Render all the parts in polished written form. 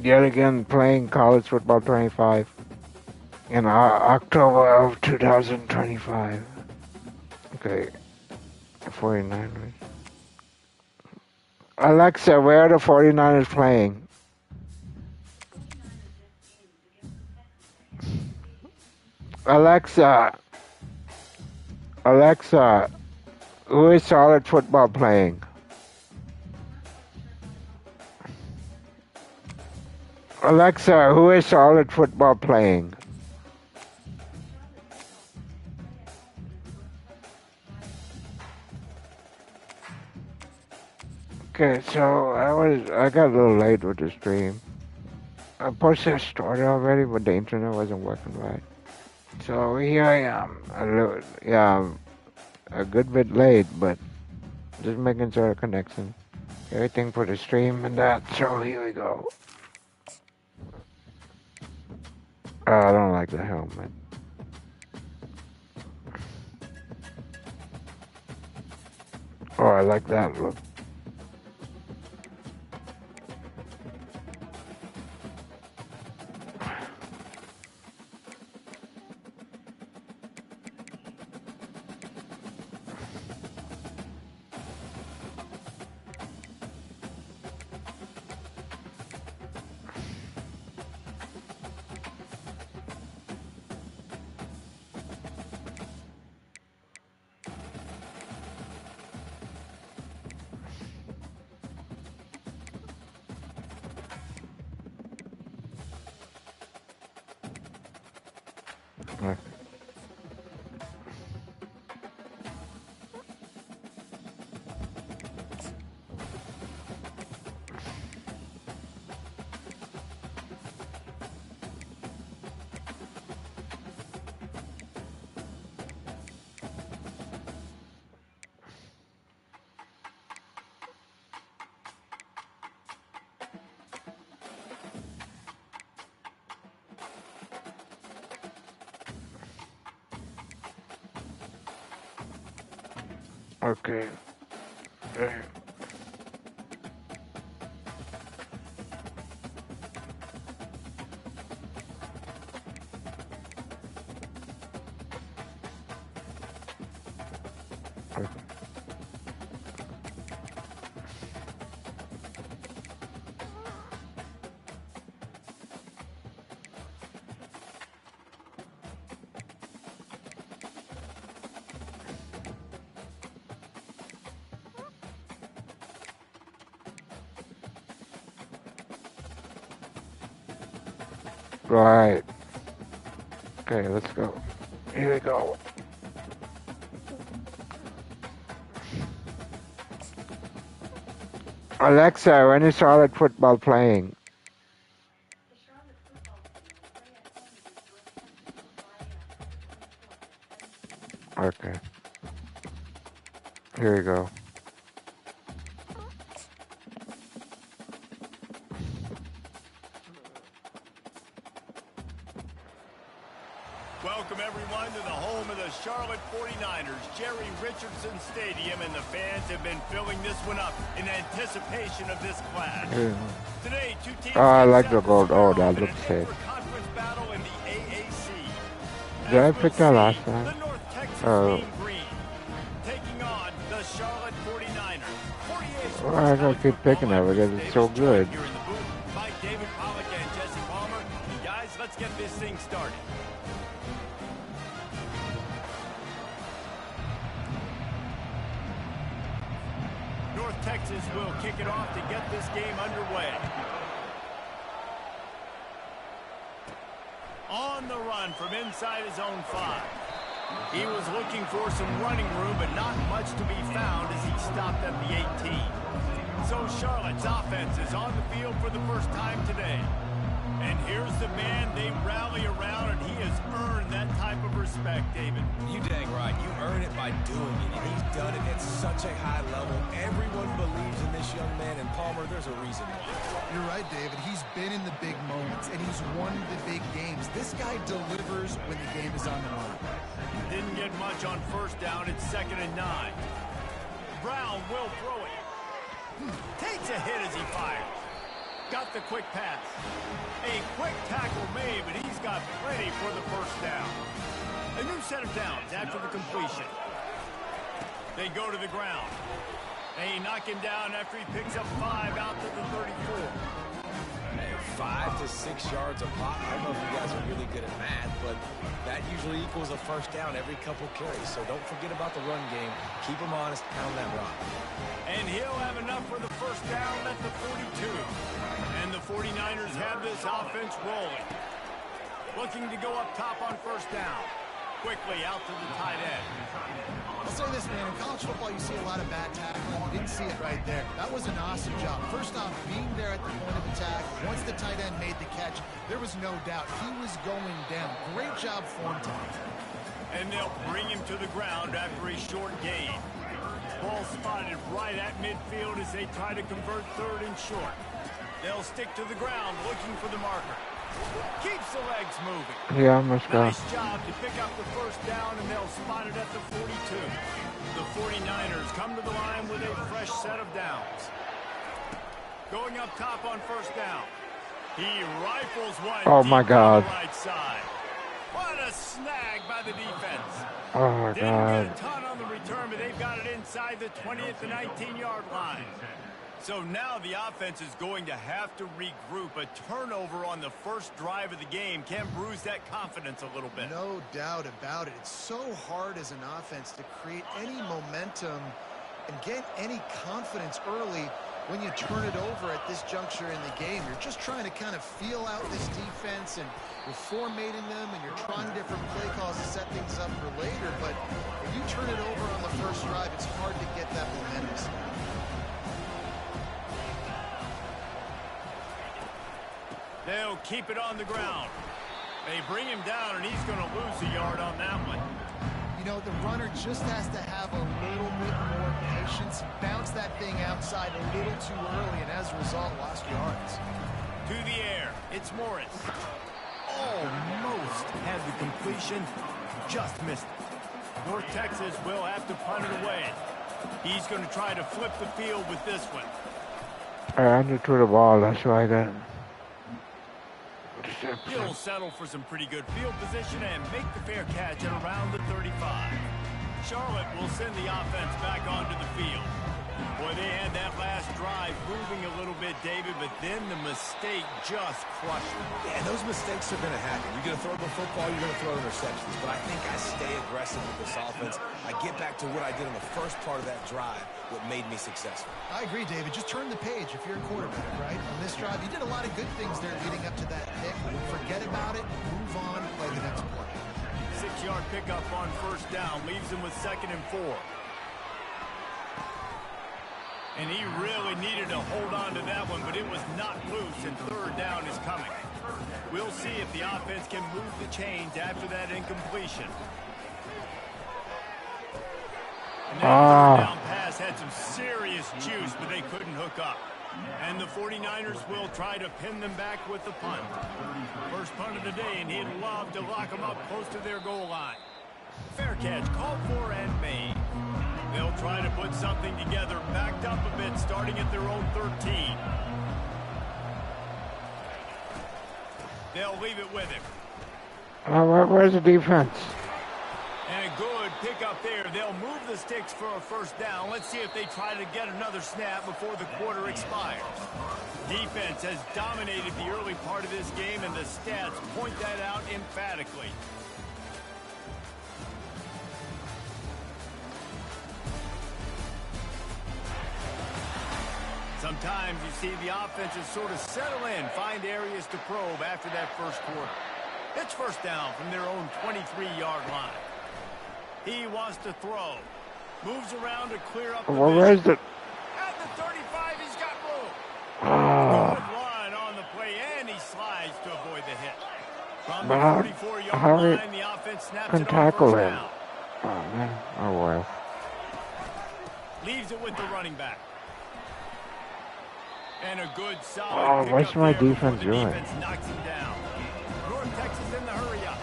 yet again playing college football 25 in October of 2025. Okay, 49ers. Alexa, where are the 49ers playing? Alexa, Alexa, who is Charlotte football playing? Alexa, who is Charlotte football playing? Okay, so I got a little late with the stream. I posted started already, but the internet wasn't working right. So here I am. A good bit late, but just making sure the connection, everything for the stream and that. So here we go. I don't like the helmet. Oh, I like that look. Okay. Right. Okay, let's go. Here we go. Alexa, when is Charlotte football playing? Okay. Here we go. Welcome, everyone, to the home of the Charlotte 49ers, Jerry Richardson Stadium, and the fans have been filling this one up in anticipation of this clash. Today, two teams I like the gold. Oh, that looks safe. conference battle in the AAC. Did I pick that last time? The North Texas Team Green taking on the Charlotte 49ers. I gotta keep picking that because it's so good. Here in the booth by David Pollack and Jesse Palmer. And guys, let's get this thing started. North Texas will kick it off to get this game underway. On the run from inside his own 5. He was looking for some running room, but not much to be found as he stopped at the 18. So Charlotte's offense is on the field for the first time today. And here's the man they rally around, and he has earned that type of respect, David. You dang right. You earn it by doing it, and he's done it at such a high level. Everyone believes in this young man, and Palmer, there's a reason why. You're right, David. He's been in the big moments, and he's won the big games. This guy delivers when the game is on the line. Didn't get much on first down. It's 2nd and 9. Brown will throw it. Takes a hit as he fires. Got the quick pass. A quick tackle made, but he's got plenty for the first down. A new set of downs after the completion. They go to the ground. They knock him down after he picks up 5 out to the 34. 5 to 6 yards a pop. I don't know if you guys are really good at math, but that usually equals a first down every couple carries. So don't forget about the run game. Keep them honest, pound that rock. And he'll have enough for the first down at the 42. And the 49ers have this offense rolling. Looking to go up top on first down. Quickly out to the tight end. I'll say this, man. In college football, you see a lot of bad tackling. You didn't see it right there. That was an awesome job. First off, being there at the point of attack. Once the tight end made the catch, there was no doubt he was going down. Great job for him tonight. And they'll bring him to the ground after a short gain. Ball spotted right at midfield as they try to convert third and short. They'll stick to the ground looking for the marker. Keeps the legs moving. Yeah, let's go. Nice job to pick up the first down, and they'll spot it at the 42. The 49ers come to the line with a fresh set of downs. Going up top on first down. He rifles one. Oh, my God. On the right side. What a snag by the defense. Oh, my Didn't God. get a ton on the return, but they've got it inside the 20th to 19-yard line. So now the offense is going to have to regroup. A turnover on the first drive of the game can bruise that confidence a little bit. No doubt about it. It's so hard as an offense to create any momentum and get any confidence early when you turn it over at this juncture in the game. You're just trying to kind of feel out this defense, and you're formatting them, and you're trying different play calls to set things up for later. But if you turn it over on the first drive, it's hard to get that momentum. They'll keep it on the ground. They bring him down, and he's going to lose a yard on that one. You know, the runner just has to have a little bit more patience. Bounce that thing outside a little too early, and as a result, lost yards. To the air, it's Morris. Almost had the completion, just missed it. North Texas will have to punt it away. He's going to try to flip the field with this one. I underthrew the ball, that's why I got He'll settle for some pretty good field position and make the fair catch at around the 35. Charlotte will send the offense back onto the field. Boy, they had that last drive moving a little bit, David, but then the mistake just crushed them. Yeah, those mistakes are going to happen. You're going to throw the football, you're going to throw interceptions. But I think I stay aggressive with this offense. I get back to what I did on the first part of that drive, what made me successful. I agree, David. Just turn the page if you're a quarterback, right? On this drive, you did a lot of good things there leading up to that pick. Forget about it, move on, play the next play. 6-yard pickup on first down leaves him with 2nd and 4. And he really needed to hold on to that one, but it was not loose, and third down is coming. We'll see if the offense can move the chains after that incompletion. And that third down pass had some serious juice, but they couldn't hook up. And the 49ers will try to pin them back with the punt. First punt of the day, and he'd love to lock them up close to their goal line. Fair catch called for and made. They'll try to put something together, backed up a bit, starting at their own 13. They'll leave it with him. where's the defense? And a good pickup there. They'll move the sticks for a first down. Let's see if they try to get another snap before the quarter expires. Defense has dominated the early part of this game, and the stats point that out emphatically. Sometimes you see the offenses sort of settle in, find areas to probe after that first quarter. It's first down from their own 23-yard line. He wants to throw. Moves around to clear up the Where's the... At the 35, he's got room. Oh. Good run on the play, and he slides to avoid the hit. From But the 44-yard how line, the offense snaps can it on tackle first him? down. Oh, man. Oh, well. Leaves it with the running back. And a good solid Oh, what's pickup my there before defense the doing? defense knocks him down. North Texas in the hurry up.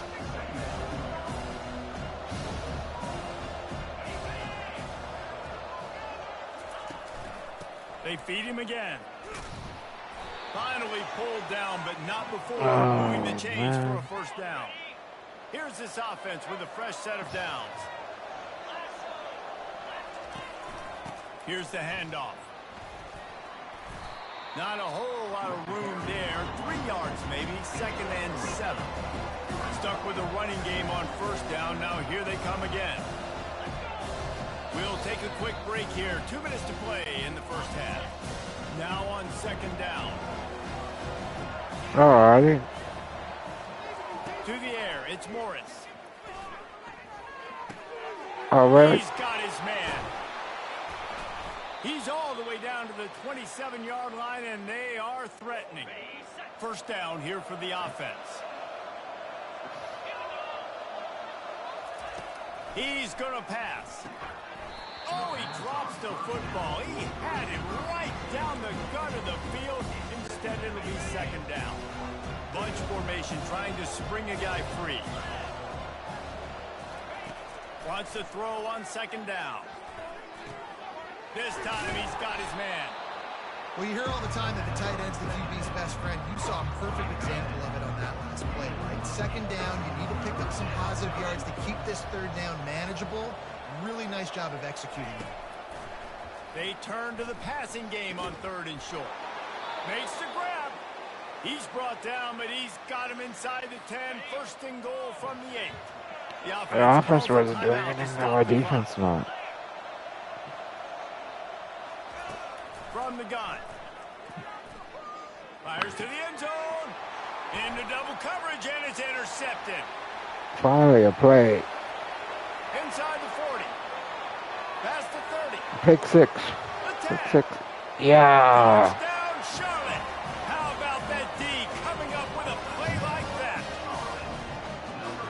They feed him again. Finally pulled down, but not before moving the chains for a first down. Here's this offense with a fresh set of downs. Here's the handoff. Not a whole lot of room there. 3 yards maybe, 2nd and 7. Stuck with a running game on first down. Now here they come again. We'll take a quick break here. 2 minutes to play in the first half. Now on 2nd down. Alrighty. To the air, it's Morris. Alright. He's got his man. He's all the way down to the 27-yard line, and they are threatening. First down here for the offense. He's going to pass. Oh, he drops the football. He had it right down the gut of the field. Instead, it'll be 2nd down. Bunch formation trying to spring a guy free. Wants to throw on 2nd down. This time he's got his man. Well, you hear all the time that the tight end's the QB's best friend. You saw a perfect example of it on that last play, right? 2nd down, you need to pick up some positive yards to keep this 3rd down manageable. Really nice job of executing it. They turn to the passing game on 3rd and short. Makes the grab. He's brought down, but he's got him inside the 10. 1st and goal from the 8. The offense wasn't doing anything, now our defense not. From the gun. Fires to the end zone. Into double coverage, and it's intercepted. Finally a play. Inside the 40. Past the 30. Pick 6. The 10. Pick 6. Yeah. Touchdown, Charlotte. How about that D coming up with a play like that?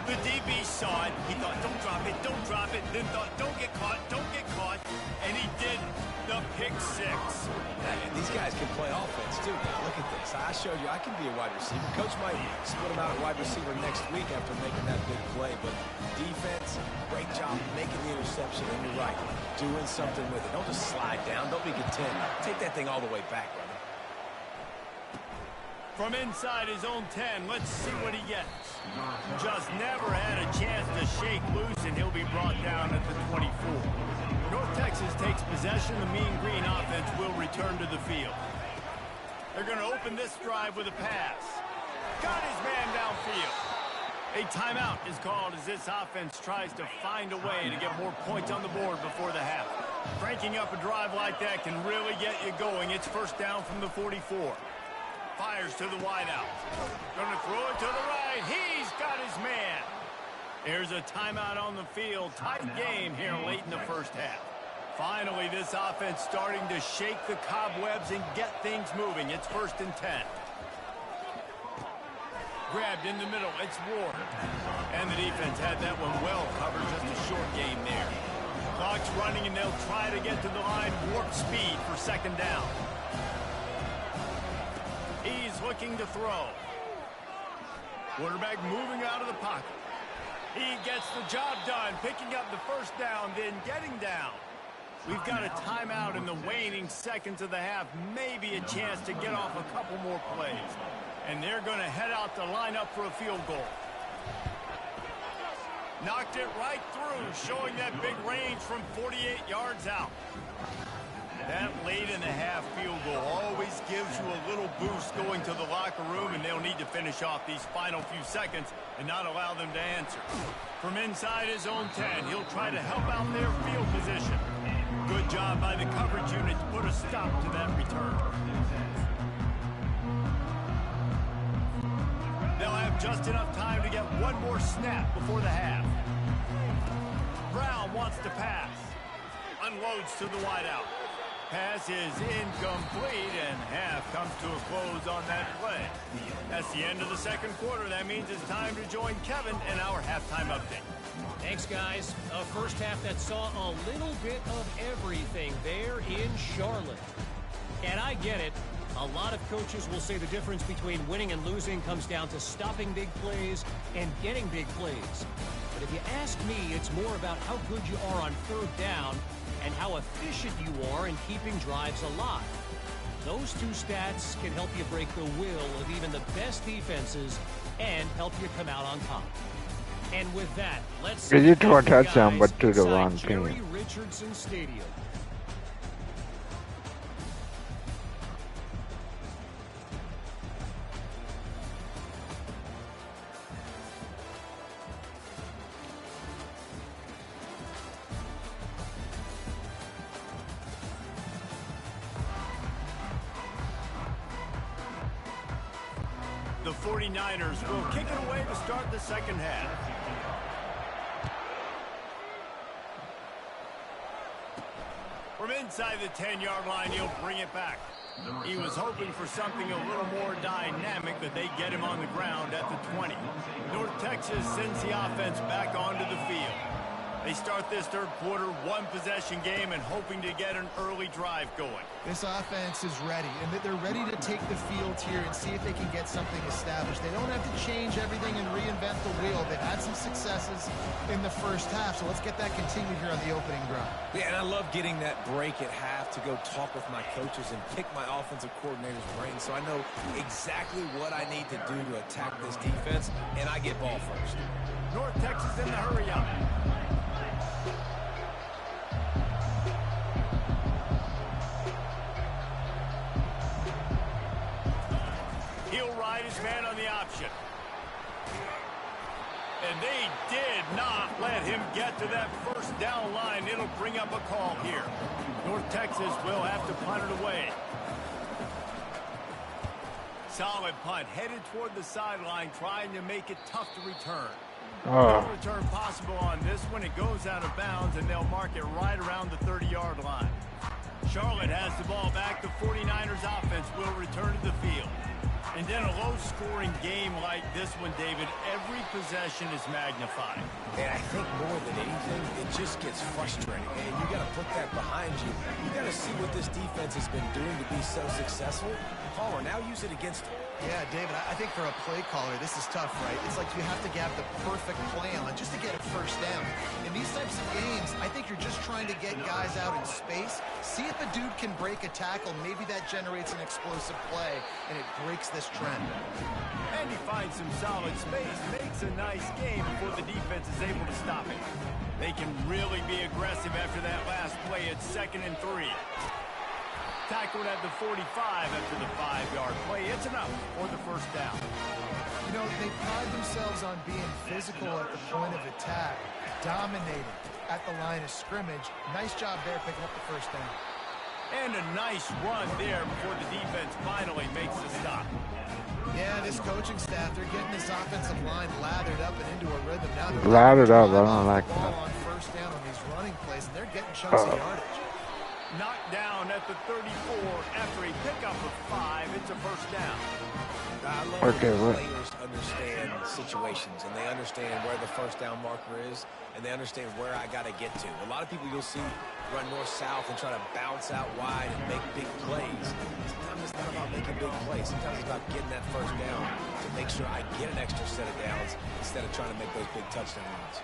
The DB saw it. He thought, don't drop it, don't drop it. Then thought, don't get caught, don't get caught. And he didn't. The pick 6. These guys can play offense, too. Look at this. I showed you I can be a wide receiver. Coach might split him out at wide receiver next week after making that big play. But defense, great job making the interception. And you're right, doing something with it. Don't just slide down. Don't be content. Take that thing all the way back, brother. From inside his own 10, let's see what he gets. Just never had a chance to shake loose, and he'll be brought down at the 24. North Texas takes possession. The Mean Green offense will return to the field. They're going to open this drive with a pass. Got his man downfield. A timeout is called as this offense tries to find a way to get more points on the board before the half. Cranking up a drive like that can really get you going. It's 1st down from the 44. Fires to the wideout. Going to throw it to the right. He's got his man. There's a timeout on the field. Tight game here late in the first half. Finally, this offense starting to shake the cobwebs and get things moving. It's 1st and 10. Grabbed in the middle. It's Ward. And the defense had that one well covered. Just a short game there. Clock's running, and they'll try to get to the line. Warp speed for 2nd down. He's looking to throw. Quarterback moving out of the pocket. He gets the job done, picking up the 1st down, then getting down. We've got a timeout in the waning seconds of the half. Maybe a chance to get off a couple more plays. And they're going to head out to line up for a field goal. Knocked it right through, showing that big range from 48 yards out. That late in the half field goal always gives you a little boost going to the locker room, and they'll need to finish off these final few seconds and not allow them to answer. From inside his own 10, he'll try to help out their field position. Good job by the coverage unit to put a stop to that return. They'll have just enough time to get one more snap before the half. Brown wants to pass. Unloads to the wideout. Pass is incomplete, and half comes to a close on that play. That's the end of the 2nd quarter. That means it's time to join Kevin and our halftime update. Thanks, guys. A first half that saw a little bit of everything there in Charlotte. And I get it. A lot of coaches will say the difference between winning and losing comes down to stopping big plays and getting big plays. But if you ask me, it's more about how good you are on 3rd down and how efficient you are in keeping drives alive. Those two stats can help you break the will of even the best defenses and help you come out on top. And with that, let's Did you throw a the touchdown, guys but to the inside wrong Jerry team? Richardson Stadium. The 49ers will kick it away to start the second half. From inside the 10-yard line, he'll bring it back. He was hoping for something a little more dynamic, but they get him on the ground at the 20. North Texas sends the offense back onto the field. They start this third quarter, one-possession game, and hoping to get an early drive going. This offense is ready, and they're ready to take the field here and see if they can get something established. They don't have to change everything and reinvent the wheel. They've had some successes in the first half, so let's get that continued here on the opening drive. Yeah, and I love getting that break at half to go talk with my coaches and pick my offensive coordinator's brain so I know exactly what I need to do to attack this defense, and I get ball first. North Texas in the hurry up. He'll ride his man on the option. And they did not let him get to that first down line. It'll bring up a call here. North Texas will have to punt it away. Solid punt, headed toward the sideline, trying to make it tough to return. No return possible on this one. It goes out of bounds, and they'll mark it right around the 30-yard line. Charlotte has the ball back. The 49ers offense will return to the field. And then a low-scoring game like this one, David, every possession is magnified. And I think more than anything, it just gets frustrating. And you got to put that behind you. You got to see what this defense has been doing to be so successful. Palmer, now use it against them. Yeah, David, I think for a play caller, this is tough, right? It's like you have to have the perfect play on just to get a first down. In these types of games, I think you're just trying to get guys out in space, see if a dude can break a tackle. Maybe that generates an explosive play, and it breaks this trend. And he finds some solid space, makes a nice game before the defense is able to stop it. They can really be aggressive after that last play at 2nd and 3. Tackled at the 45 after the 5-yard play. It's enough for the first down. You know, they pride themselves on being physical at the point of attack, dominating at the line of scrimmage. Nice job there picking up the first down. And a nice run there before the defense finally makes the stop. Yeah, this coaching staff, they're getting this offensive line lathered up and into a rhythm. Now they're Lathered up, I don't like ball that. on first down on these running plays, and they're getting chunks of yardage. Knocked down at the 34 after a pickup of 5. It's a first down. I love when players understand situations, and they understand where the first down marker is, and they understand where I got to get to. A lot of people you'll see run north-south and try to bounce out wide and make big plays. Sometimes it's not about making big plays. Sometimes it's about getting that first down to make sure I get an extra set of downs instead of trying to make those big touchdown runs.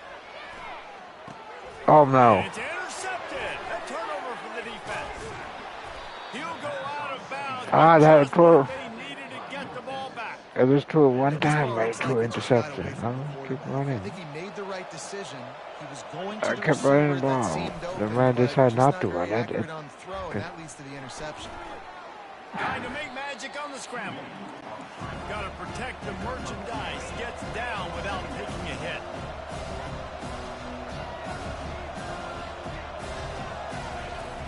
Oh no. And it's intercepted. A turnover for the defense. He'll go out of bounds. That was They needed to get the ball back. it was to one time, but two interception. Keep running. I think he made the right decision. He was going to I the kept running receiver the that ball. seemed The open, man but decided just not to very run it. accurate on the throw, and that leads to the interception. Trying to make magic on the scramble. Got to protect the merchandise. Gets down without taking a hit.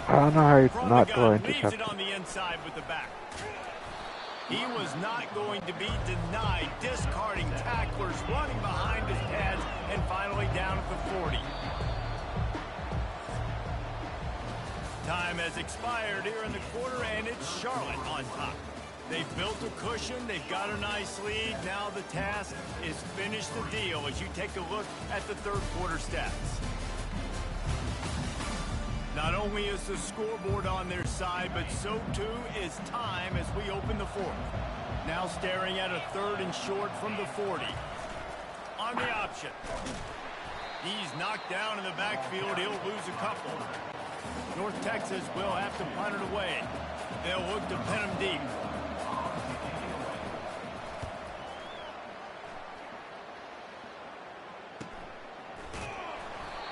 I don't know how you From not the throw gun, leaves interception. it on the inside with the back. He was not going to be denied, discarding tacklers, running behind his pads, and finally down at the 40. Time has expired here in the quarter, and it's Charlotte on top. They've built a cushion. They've got a nice lead. Now the task is finish the deal as you take a look at the third quarter stats. Not only is the scoreboard on their side, but so too is time as we open the fourth. Now staring at a 3rd and short from the 40. On the option. He's knocked down in the backfield. He'll lose a couple. North Texas will have to punt it away. They'll look to pin them deep.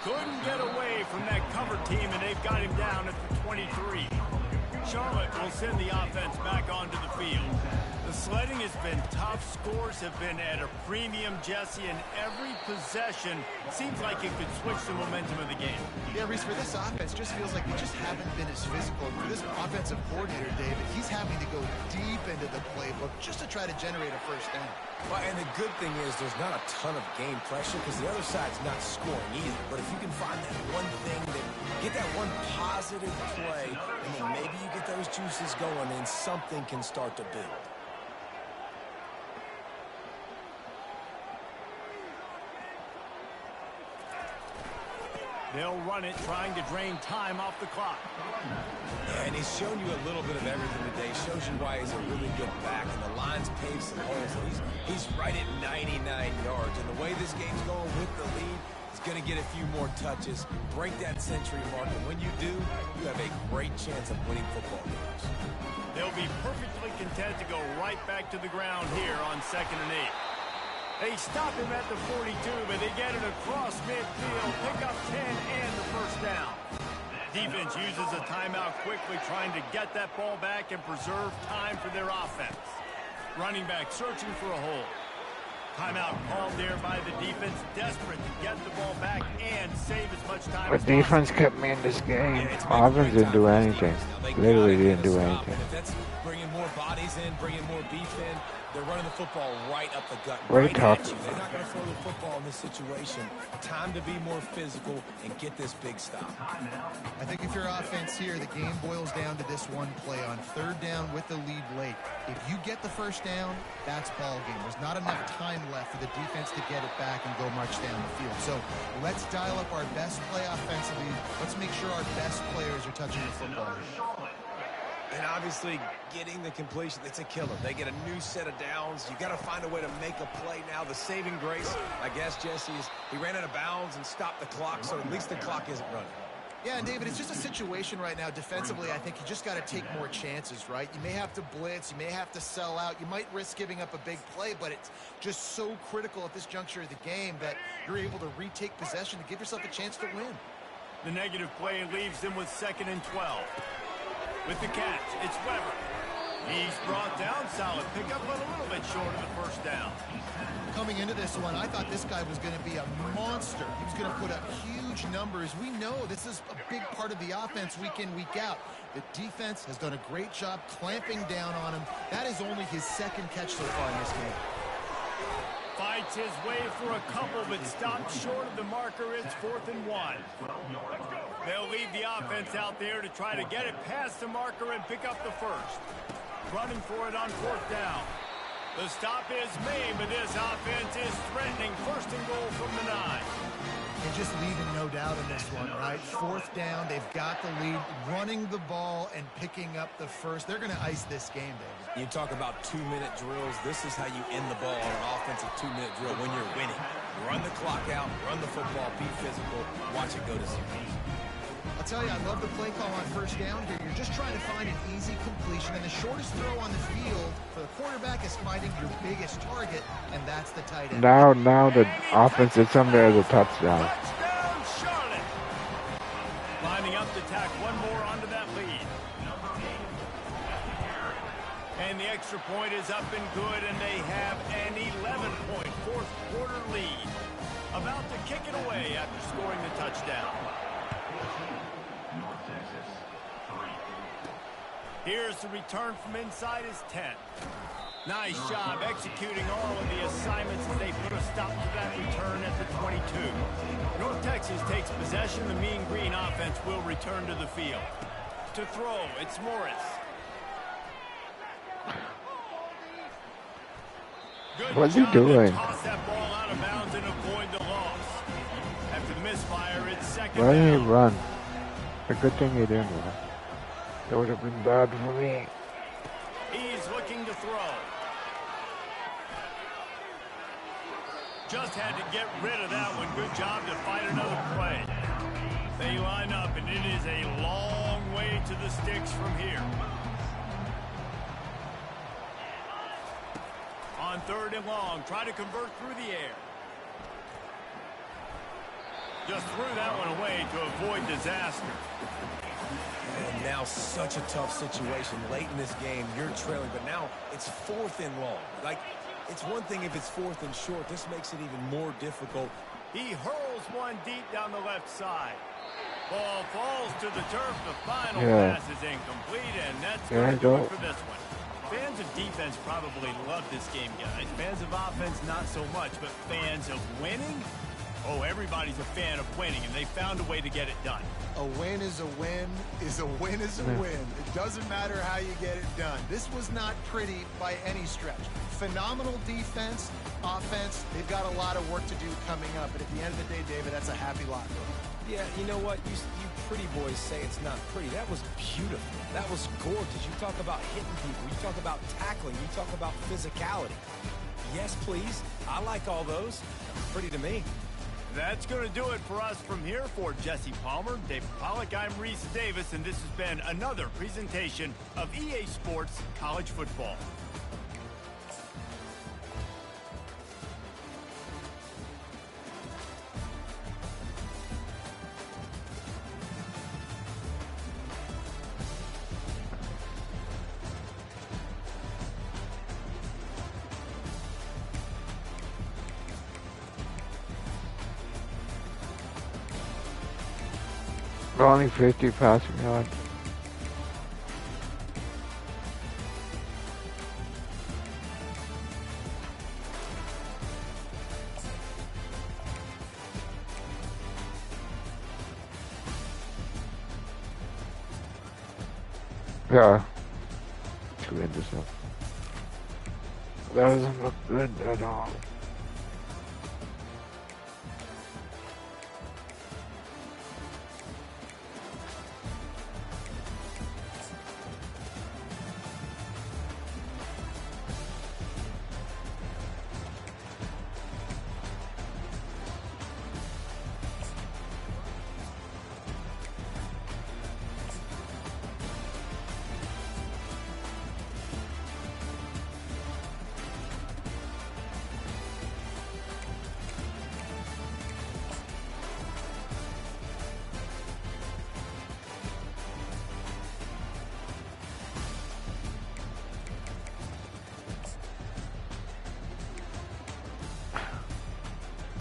Couldn't get away from that cover team, and they've got him down at the 23. Charlotte will send the offense back onto the field. The sledding has been tough. Scores have been at a premium, Jesse, and every possession seems like it could switch the momentum of the game. Yeah, Reese, for this offense, just feels like they just haven't been as physical. For this offensive coordinator, David, he's having to go deep into the playbook just to try to generate a first down. Well, and the good thing is there's not a ton of game pressure because the other side's not scoring either. But if you can find that one thing, get that one positive play, and then maybe you get those juices going, and something can start to build. They'll run it, trying to drain time off the clock. Yeah, and he's shown you a little bit of everything today. Shows you why he's a really good back, and the line's paved some holes. And he's right at 99 yards. And the way this game's going with the lead, he's going to get a few more touches, break that century mark. And when you do, you have a great chance of winning football games. They'll be perfectly content to go right back to the ground here on 2nd and 8. They stop him at the 42, but they get it across midfield, pick up 10 and the first down. Defense uses a timeout quickly, trying to get that ball back and preserve time for their offense. Running back searching for a hole. Timeout called there by the defense, desperate to get the ball back and save as much time as The defense kept me in this game. Offense didn't do anything. Literally didn't do anything. If that's bringing more bodies in, bringing more beef in, they're running the football right up the gut. Right at tough. you. They're not going to throw the football in this situation. Time to be more physical and get this big stop. I think if your offense here, the game boils down to this one play on 3rd down with the lead late. If you get the first down, that's ball game. There's not enough time left for the defense to get it back and go march down the field. So let's dial up our best play offensively. Let's make sure our best players are touching the football. And obviously, getting the completion, it's a killer. They get a new set of downs. You got to find a way to make a play now. The saving grace, I guess, Jesse, is he ran out of bounds and stopped the clock, so at least the clock isn't running. Yeah, and David, it's just a situation right now defensively. I think you just got to take more chances, right? You may have to blitz. You may have to sell out. You might risk giving up a big play, but it's just so critical at this juncture of the game that you're able to retake possession to give yourself a chance to win. The negative play leaves them with 2nd and 12. With the catch, it's Weber. He's brought down, solid pickup, but a little bit short of the first down. Coming into this one, I thought this guy was going to be a monster. He was going to put up huge numbers. We know this is a big part of the offense week in, week out. The defense has done a great job clamping down on him. That is only his 2nd catch so far in this game. Fights his way for a couple, but stopped short of the marker. It's 4th and 1. They'll leave the offense out there to try to get it past the marker and pick up the first. Running for it on 4th down. The stop is made, but this offense is threatening. 1st and goal from the 9. And just leaving no doubt in this one, right? 4th down, they've got the lead, running the ball and picking up the first. They're going to ice this game, David. You talk about 2-minute drills. This is how you end the ball on an offensive 2-minute drill when you're winning. Run the clock out, run the football, be physical, watch it go to 0. I'll tell you, I love the play call on 1st down here. You're just trying to find an easy completion, and the shortest throw on the field for the quarterback is finding your biggest target, and that's the tight end. Now the offense did something as a touchdown. Touchdown, Charlotte! Lining up to tack one more onto that lead. And the extra point is up and good, and they have an 11-point 4th quarter lead. About to kick it away after scoring the touchdown. Here's the return from inside his 10. Nice job executing all of the assignments as they put a stop to that return at the 22. North Texas takes possession. The Mean Green offense will return to the field. To throw, it's Morris. Good What's he job doing? to toss that ball out of bounds and avoid the loss. After the misfire, it's 2nd Why didn't down. he run? A good thing he didn't run. That would have been bad for me. He's looking to throw. Just had to get rid of that one. Good job to fight another play. They line up, and it is a long way to the sticks from here. On 3rd and long, try to convert through the air. Just threw that one away to avoid disaster. And now such a tough situation. Late in this game, you're trailing, but now it's 4th and long. Like, it's one thing if it's 4th and short. This makes it even more difficult. He hurls one deep down the left side. Ball falls to the turf. The final pass is incomplete, and that's going to do it for this one. Fans of defense probably love this game, guys. Fans of offense, not so much, but fans of winning? Oh, everybody's a fan of winning, and they found a way to get it done. A win is a win is a win is a win. It doesn't matter how you get it done. This was not pretty by any stretch. Phenomenal defense, offense. They've got a lot of work to do coming up. But at the end of the day, David, that's a happy lot for them. Yeah, you know what? You pretty boys say it's not pretty. That was beautiful. That was gorgeous. You talk about hitting people. You talk about tackling. You talk about physicality. Yes, please. I like all those. Pretty to me. That's going to do it for us from here. For Jesse Palmer, David Pollack, I'm Reese Davis, and this has been another presentation of EA Sports College Football. Only 50 passing yards. Yeah. 2 interceptions. That doesn't look good at all.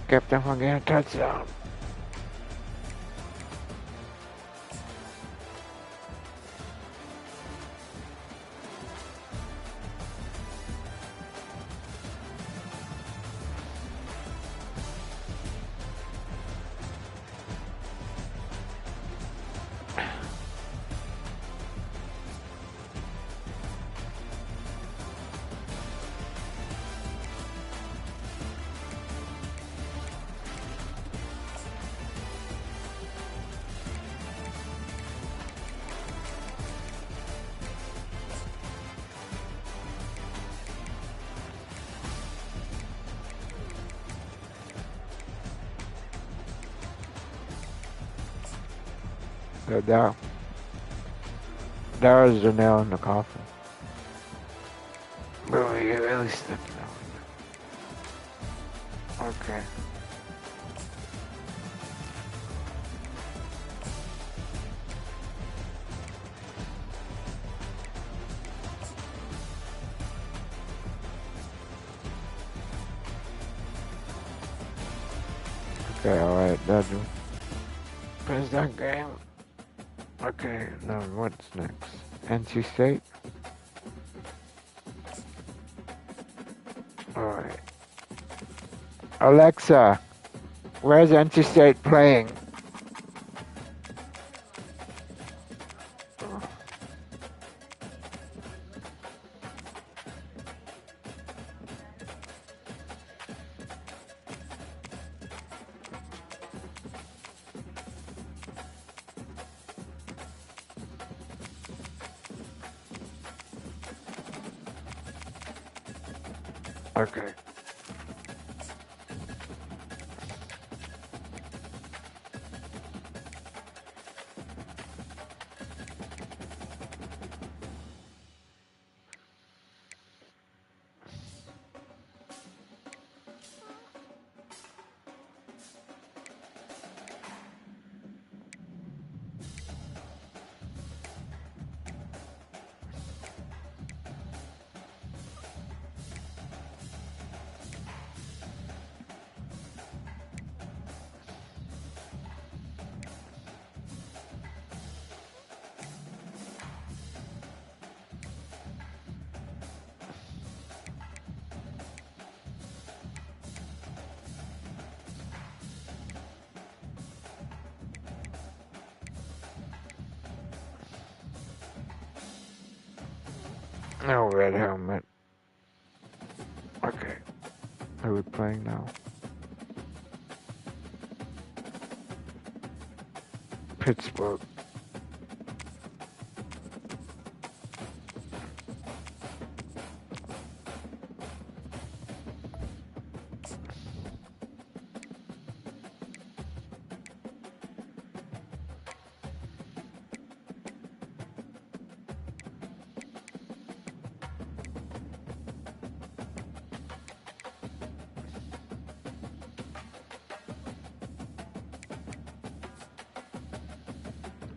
Kept them from getting a touchdown. So that was the nail in the coffin. Really stepping out. Okay. Okay, alright, that's it. Press that game. Okay, now what's next? NC State? Alright. Alexa, where's NC State playing? Okay. No red helmet. Okay. Are we playing now? Pittsburgh.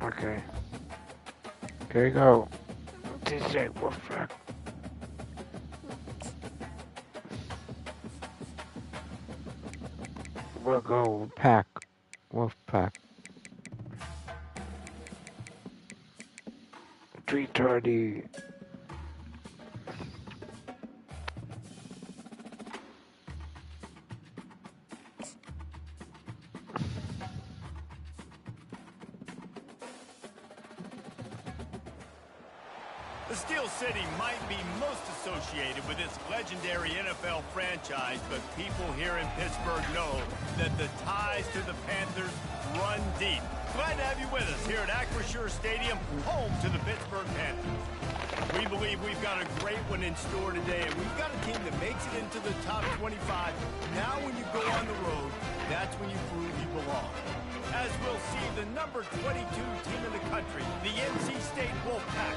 Okay. Here we go. DJ Wolfpack. We'll go Pack. Wolfpack. 3:30. The Steel City might be most associated with this legendary NFL franchise, but people here in Pittsburgh know that the ties to the Panthers run deep. Glad to have you with us here at Acrisure Stadium, home to the Pittsburgh Panthers. We believe we've got a great one in store today, and we've got a team that makes it into the top 25. Now when you go on the road, that's when you prove you belong. As we'll see, the number 22 team in the country, the NC State Wolfpack,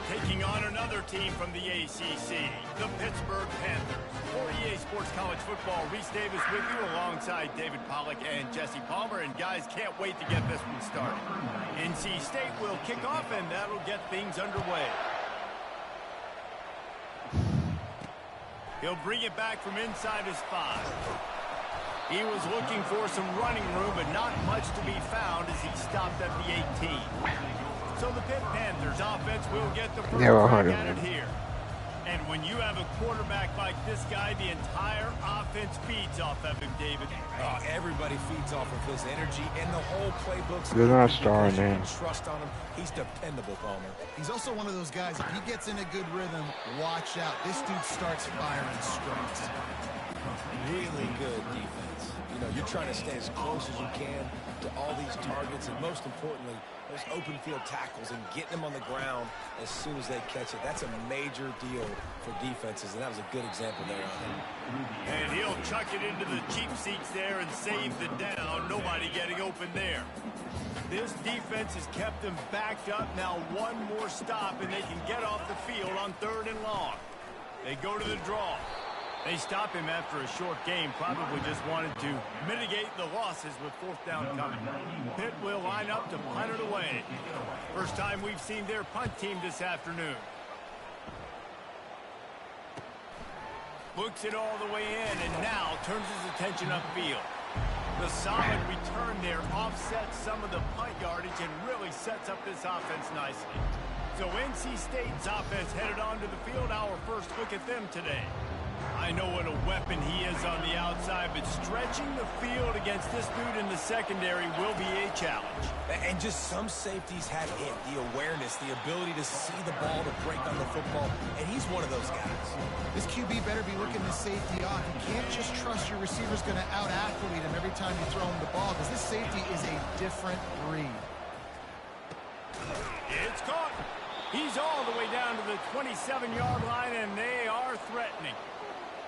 taking on another team from the ACC, the Pittsburgh Panthers. For EA Sports College Football, Reese Davis with you alongside David Pollack and Jesse Palmer. And guys, can't wait to get this one started. NC State will kick off, and that'll get things underway. He'll bring it back from inside his 5. He was looking for some running room, but not much to be found as he stopped at the 18. So the Pitt Panthers offense will get the first crack at it here. And when you have a quarterback like this guy, the entire offense feeds off of him, David. Everybody feeds off of his energy, and the whole playbook's They're not starring him. Trust on him. He's dependable, Palmer. He's also one of those guys, if he gets in a good rhythm, watch out. This dude starts firing strikes. Really good defense. You know, you're trying to stay as close as you can to all these targets, and most importantly, those open field tackles and getting them on the ground as soon as they catch it. That's a major deal for defenses, and that was a good example there on him. And he'll chuck it into the cheap seats there and save the down. Nobody getting open there. This defense has kept them backed up. Now one more stop, and they can get off the field on 3rd and long. They go to the draw. They stop him after a short game, probably just wanted to mitigate the losses with 4th down coming. Pitt will line up to punt it away. First time we've seen their punt team this afternoon. Looks it all the way in, and now turns his attention upfield. The solid return there offsets some of the punt yardage and really sets up this offense nicely. So NC State's offense headed onto the field. Our first look at them today. I know what a weapon he is on the outside, but stretching the field against this dude in the secondary will be a challenge. And just some safeties have it, the awareness, the ability to see the ball, to break on the football, and he's one of those guys. This QB better be looking the safety off. You can't just trust your receiver's going to out-athlete him every time you throw him the ball, because this safety is a different breed. It's caught. He's all the way down to the 27-yard line, and they are threatening.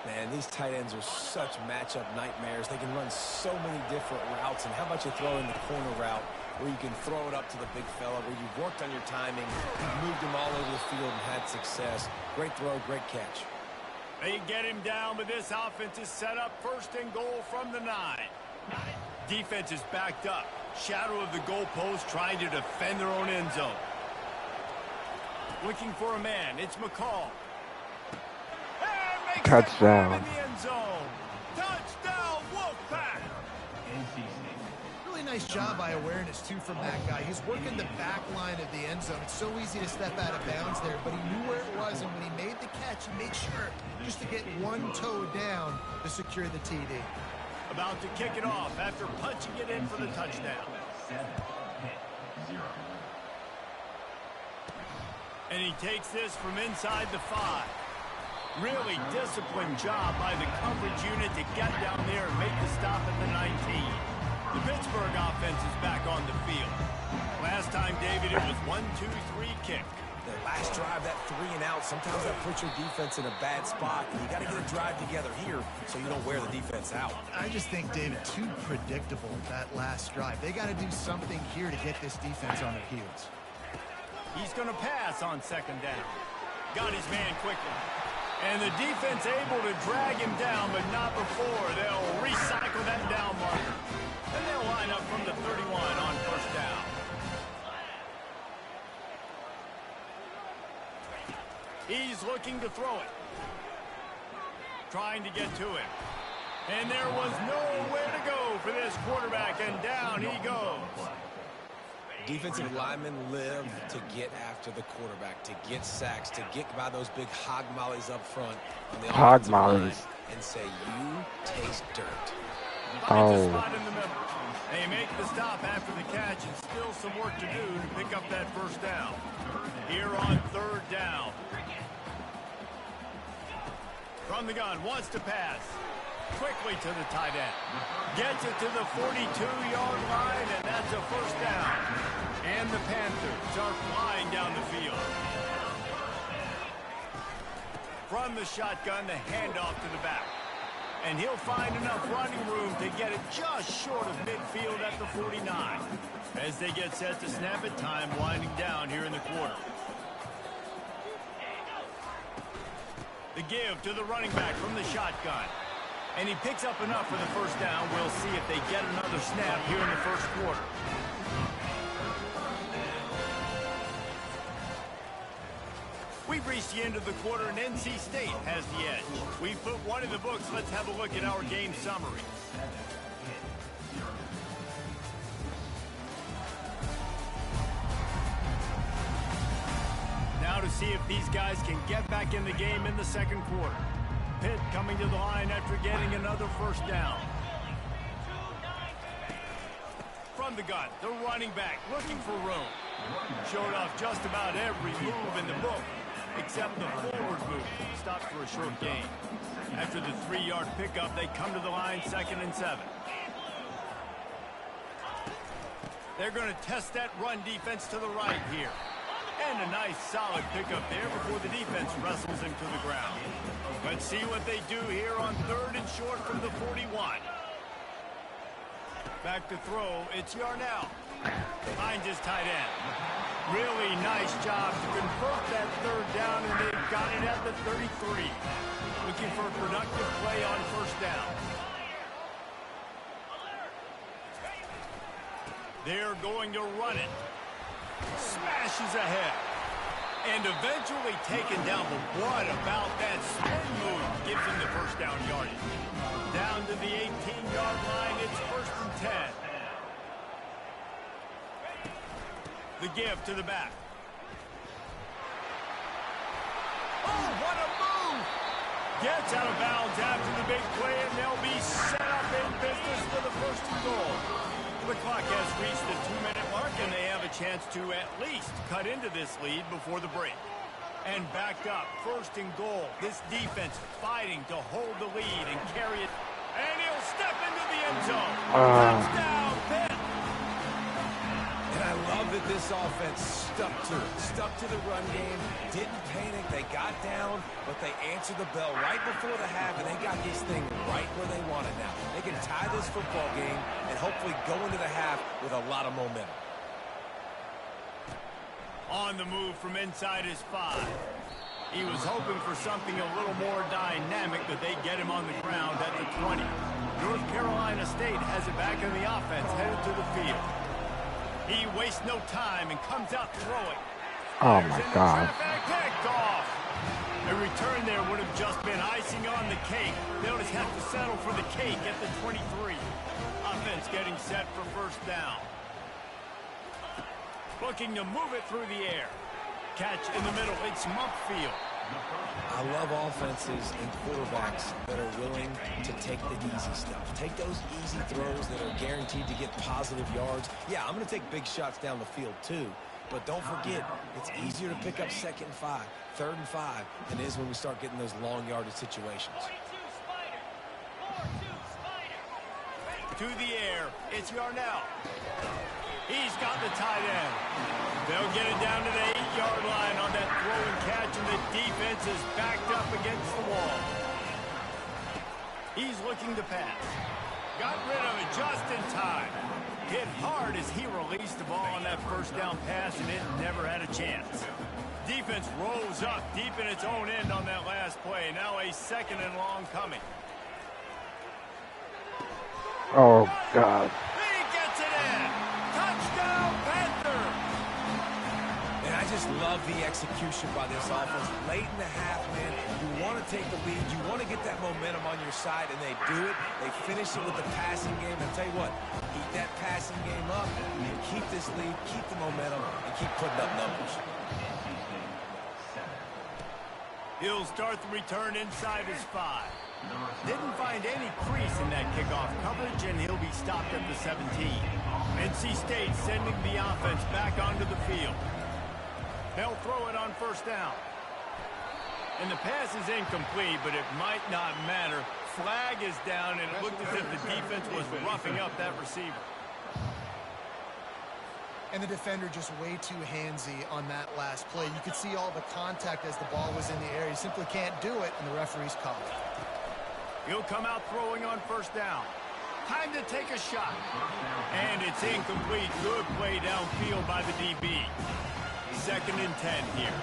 Man, these tight ends are such matchup nightmares. They can run so many different routes. And how about you throw in the corner route where you can throw it up to the big fella, where you've worked on your timing, you've moved him all over the field and had success. Great throw, great catch. They get him down, but this offense is set up 1st and goal from the 9. Defense is backed up. Shadow of the goalpost, trying to defend their own end zone. Looking for a man. It's McCall. Touchdown. In the end zone. Touchdown, Wolfpack. Really nice job by awareness, too, from that guy. He's working the back line of the end zone. It's so easy to step out of bounds there, but he knew where it was, and when he made the catch, he made sure just to get one toe down to secure the TD. About to kick it off after punching it in for the touchdown. And he takes this from inside the 5. Really disciplined job by the coverage unit to get down there and make the stop at the 19. The Pittsburgh offense is back on the field. Last time, David, it was 1-2-3 kick. The last drive, that 3 and out, sometimes that puts your defense in a bad spot. And you got to get a drive together here so you don't wear the defense out. I just think, David, too predictable that last drive. They got to do something here to get this defense on their heels. He's going to pass on second down. Got his man quickly. And the defense able to drag him down, but not before. They'll recycle that down marker. And they'll line up from the 31 on first down. He's looking to throw it. Trying to get to it. And there was nowhere to go for this quarterback, and down he goes. Defensive linemen live to get after the quarterback, to get sacks, to get by those big hog mollies up front on the Hog offensive line mollies. and say, you taste dirt. Finds a spot in the middle. They make the stop after the catch, and still some work to do to pick up that first down. Here on third down. From the gun, wants to pass. Quickly to the tight end. Gets it to the 42-yard line, and that's a first down. And the Panthers are flying down the field. From the shotgun, the handoff to the back. And he'll find enough running room to get it just short of midfield at the 49. As they get set to snap it, time winding down here in the quarter. The give to the running back from the shotgun. And he picks up enough for the first down. We'll see if they get another snap here in the first quarter. We've reached the end of the quarter, and NC State has the edge. We've put one in the books. Let's have a look at our game summary. Now to see if these guys can get back in the game in the second quarter. Pitt coming to the line after getting another first down. From the gun, the running back looking for room. Showed off just about every move in the book, except the forward move. Stopped for a short gain. After the 3-yard pickup, they come to the line 2nd and 7. They're going to test that run defense to the right here. And a nice solid pickup there before the defense wrestles him to the ground. Let's see what they do here on 3rd and short from the 41. Back to throw, it's Yarnell. Finds his tight end. Really nice job to convert that 3rd down, and they've got it at the 33. Looking for a productive play on first down. They're going to run it. Smashes ahead. And eventually taken down, but what about that spin move? Gives him the first down yardage. Down to the 18-yard line, it's 1st and 10. The give to the back. Oh, what a move! Gets out of bounds after the big play, and they'll be set up in business for the 1st and goal. The clock has reached the 2-minute mark, and they have a chance to at least cut into this lead before the break. And backed up, 1st and goal. This defense fighting to hold the lead and carry it. And he'll step into the end zone. Touchdown, Pitt! And I love that this offense stuck to it. Stuck to the run game, didn't panic. They got down, but they answered the bell right before the half, and they got this thing right where they want it now. They can tie this football game and hopefully go into the half with a lot of momentum. On the move from inside his 5. He was hoping for something a little more dynamic, but they get him on the ground at the 20. North Carolina State has it back in the offense, headed to the field. He wastes no time and comes out throwing. Oh my God. Picked off. A return there would have just been icing on the cake. They'll just have to settle for the cake at the 23. Offense getting set for first down. Looking to move it through the air. Catch in the middle. It's Mumpfield. I love offenses and quarterbacks that are willing to take the easy stuff. Take those easy throws that are guaranteed to get positive yards. Yeah, I'm going to take big shots down the field too, But don't forget, it's easier to pick up 2nd and 5, 3rd and 5 than it is when we start getting those long yardage situations. To the air, it's Yarnell. He's got the tight end. They'll get it down to the 8-yard line on that throw and catch, and the defense is backed up against the wall. He's looking to pass. Got rid of it just in time. Hit hard as he released the ball on that 1st down pass, and it never had a chance. Defense rolls up deep in its own end on that last play. Now a 2nd and long coming. Oh, God. He gets it in. Touchdown, Panther. And I just love the execution by this offense. Late in the half, man, you want to take the lead. You want to get that momentum on your side, and they do it. They finish it with the passing game. And I'll tell you what, keep that passing game up and keep this lead, keep the momentum, and keep putting up numbers. He'll start the return inside his 5. Didn't find any crease in that kickoff coverage, and he'll be stopped at the 17. NC State sending the offense back onto the field. They'll throw it on 1st down. And the pass is incomplete, but it might not matter. Flag is down, and it looked as if the defense was roughing up that receiver. And the defender just way too handsy on that last play. You could see all the contact as the ball was in the air. He simply can't do it, and the referee's called it. He'll come out throwing on 1st down. Time to take a shot. And it's incomplete. Good play downfield by the DB. 2nd and 10 here.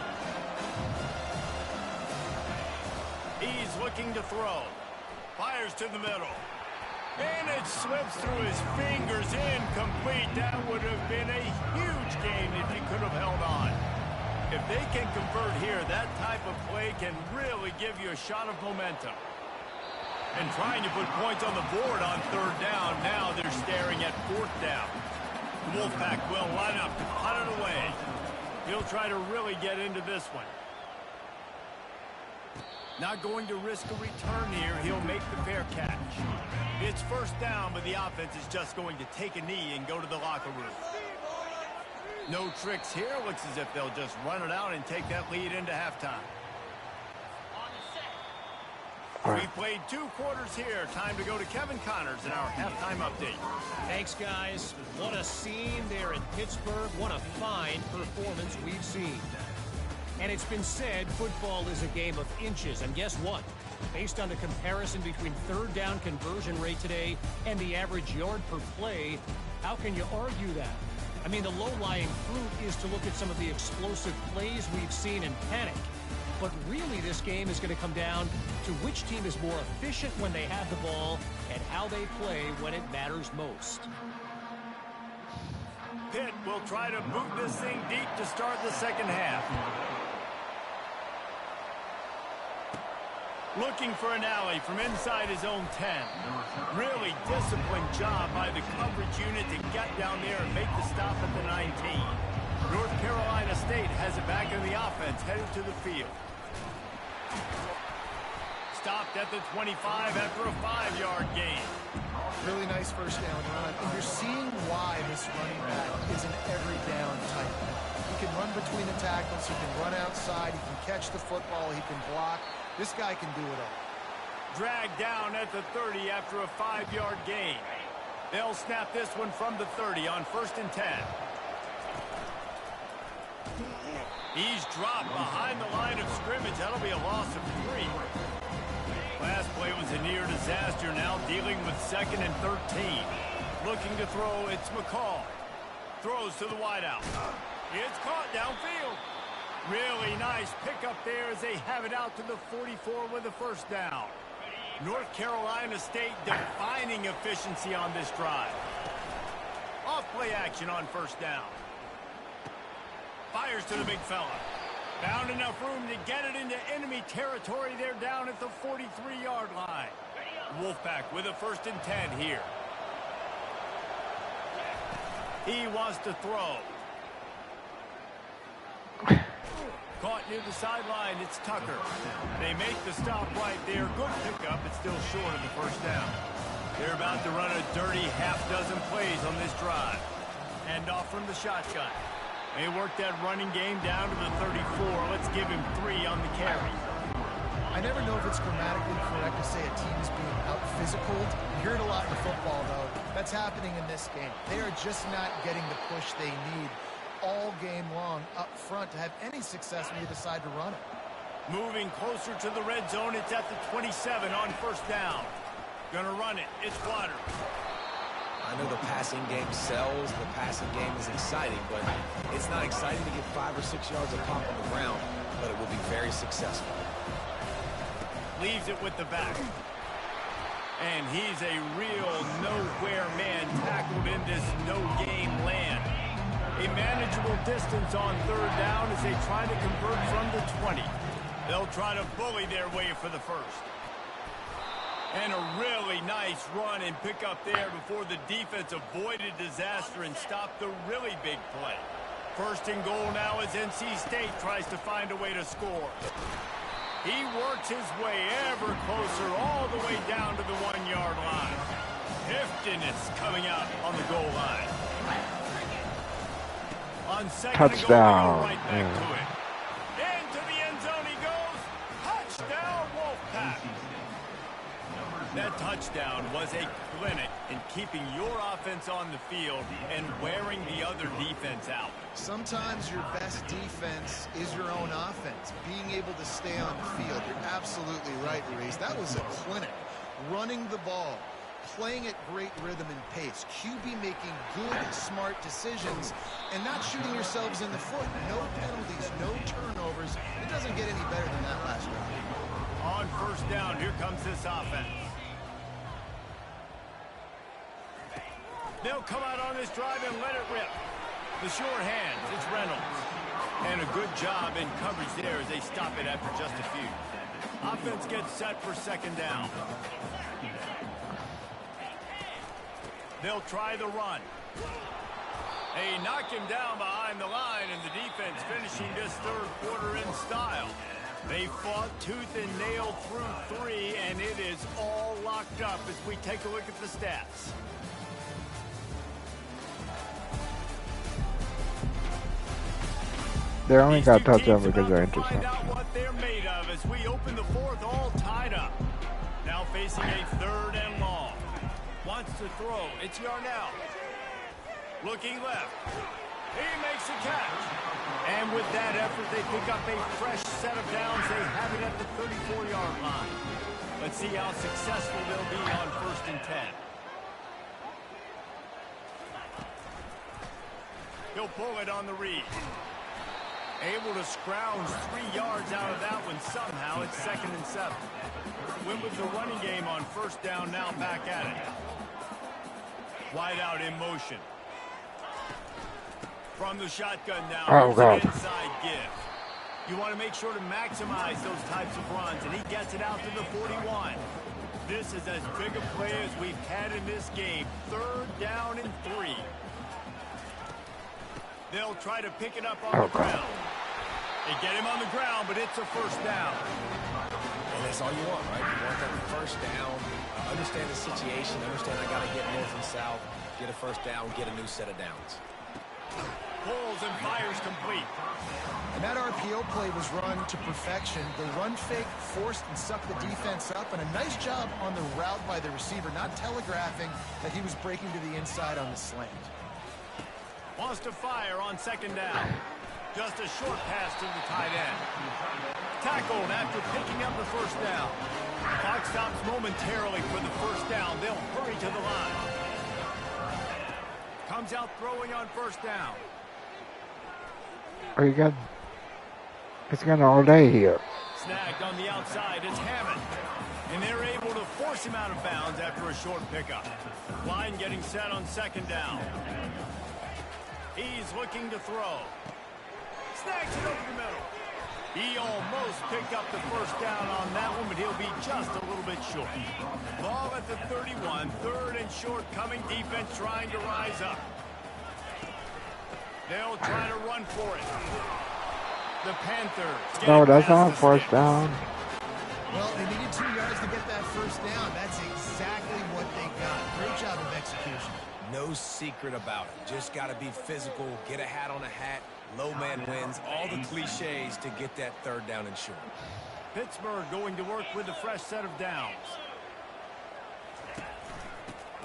He's looking to throw. Fires to the middle. And it slips through his fingers. Incomplete. That would have been a huge gain if he could have held on. If they can convert here, that type of play can really give you a shot of momentum. And trying to put points on the board on 3rd down. Now they're staring at 4th down. The Wolfpack will line up to punt it away. He'll try to really get into this one. Not going to risk a return here. He'll make the fair catch. It's 1st down, but the offense is just going to take a knee and go to the locker room. No tricks here. Looks as if they'll just run it out and take that lead into halftime. We played 2 quarters here. Time to go to Kevin Connors in our halftime update. Thanks, guys. What a scene there in Pittsburgh. What a fine performance we've seen. And it's been said football is a game of inches. And guess what? Based on the comparison between 3rd down conversion rate today and the average yard per play, how can you argue that? I mean, the low-lying fruit is to look at some of the explosive plays we've seen in panic. But really, this game is going to come down to which team is more efficient when they have the ball and how they play when it matters most. Pitt will try to boot this thing deep to start the 2nd half. Looking for an alley from inside his own 10. Really disciplined job by the coverage unit to get down there and make the stop at the 19. North Carolina State has it back in the offense, headed to the field. Stopped at the 25 after a 5-yard gain. Really nice 1st down run. And you're seeing why this running back is an every down type. He can run between the tackles. He can run outside. He can catch the football. He can block. This guy can do it all. Dragged down at the 30 after a 5-yard gain. They'll snap this one from the 30 on 1st and 10. He's dropped behind the line of scrimmage. That'll be a loss of 3. Last play was a near disaster. Now dealing with 2nd and 13. Looking to throw, it's McCall. Throws to the wideout. It's caught downfield. Really nice pickup there as they have it out to the 44 with a 1st down. North Carolina State defining efficiency on this drive. Off play action on 1st down. Fires to the big fella. Found enough room to get it into enemy territory. They're down at the 43-yard line. Wolfpack with a 1st and 10 here. He wants to throw. Caught near the sideline. It's Tucker. They make the stop right there. Good pickup, but still short of the 1st down. They're about to run a dirty half-dozen plays on this drive. Hand off from the shotgun. They worked that running game down to the 34. Let's give him 3 on the carry. I never know if it's grammatically correct to say a team is being out-physicaled. You hear it a lot in football, though. That's happening in this game. They are just not getting the push they need all game long up front to have any success when you decide to run it. Moving closer to the red zone. It's at the 27 on first down. Gonna run it. It's Waters. I know the passing game sells, the passing game is exciting, but it's not exciting to get 5 or 6 yards of pop on the ground, but it will be very successful. Leaves it with the back. And he's a real nowhere man tackled in this no-game land. A manageable distance on third down as they try to convert from the 20. They'll try to bully their way for the first. And a really nice run and pick up there before the defense avoided disaster and stopped the really big play. First and goal now as NC State tries to find a way to score. He works his way ever closer all the way down to the 1-yard line. Hifton is coming out on the goal line. On second Touchdown. and goal, right back to it. Into the end zone he goes. Touchdown, Wolfpack. That touchdown was a clinic in keeping your offense on the field and wearing the other defense out. Sometimes your best defense is your own offense, being able to stay on the field. You're absolutely right, Reese. That was a clinic. Running the ball, playing at great rhythm and pace. QB making good, smart decisions and not shooting yourselves in the foot. No penalties, no turnovers. It doesn't get any better than that last round. On first down, here comes this offense. They'll come out on this drive and let it rip. The short hands, it's Reynolds. And a good job in coverage there as they stop it after just a few. Offense gets set for second down. They'll try the run. They knock him down behind the line, and the defense finishing this third quarter in style. They fought tooth and nail through 3, and it is all locked up as we take a look at the stats. They only These got two touchdown teams because they're about to find interceptions. out what they're made of as we open the fourth all tied up. Now facing a third and long. Wants to throw. It's Yarnell. Looking left. He makes a catch. And with that effort, they pick up a fresh set of downs. They have it at the 34-yard line. Let's see how successful they'll be on first and 10. He'll pull it on the read. Able to scrounge 3 yards out of that one somehow. It's second and 7. Went with the running game on first down, now back at it. Wide out in motion. From the shotgun now. Oh, God. Inside give. You want to make sure to maximize those types of runs, and he gets it out to the 41. This is as big a play as we've had in this game. Third down and 3. They'll try to pick it up on the ground. They get him on the ground, but it's a first down. And that's all you want, right? You want that first down. Understand the situation. Understand I got to get north and south. Get a first down. Get a new set of downs. Pulls and fires complete. And that RPO play was run to perfection. The run fake forced and sucked the defense up, and a nice job on the route by the receiver, not telegraphing that he was breaking to the inside on the slant. Wants to fire on second down. Just a short pass to the tight end. Tackled after picking up the first down. Clock stops momentarily for the first down. They'll hurry to the line. Comes out throwing on first down. Oh, you got... It's got all day here. Snagged on the outside. It's Hammond. And they're able to force him out of bounds after a short pickup. Line getting set on second down. He's looking to throw. Snags it over the middle. He almost picked up the first down on that one, but he'll be just a little bit short. Ball at the 31. Third and short coming. Defense trying to rise up. They'll try to run for it. The Panthers. No, that's not first down. Well, they needed 2 yards to get that first down. That's exactly what they got. Great job of execution. No secret about it. Just got to be physical, get a hat on a hat, low man wins, all the cliches to get that third down and short. Pittsburgh going to work with a fresh set of downs.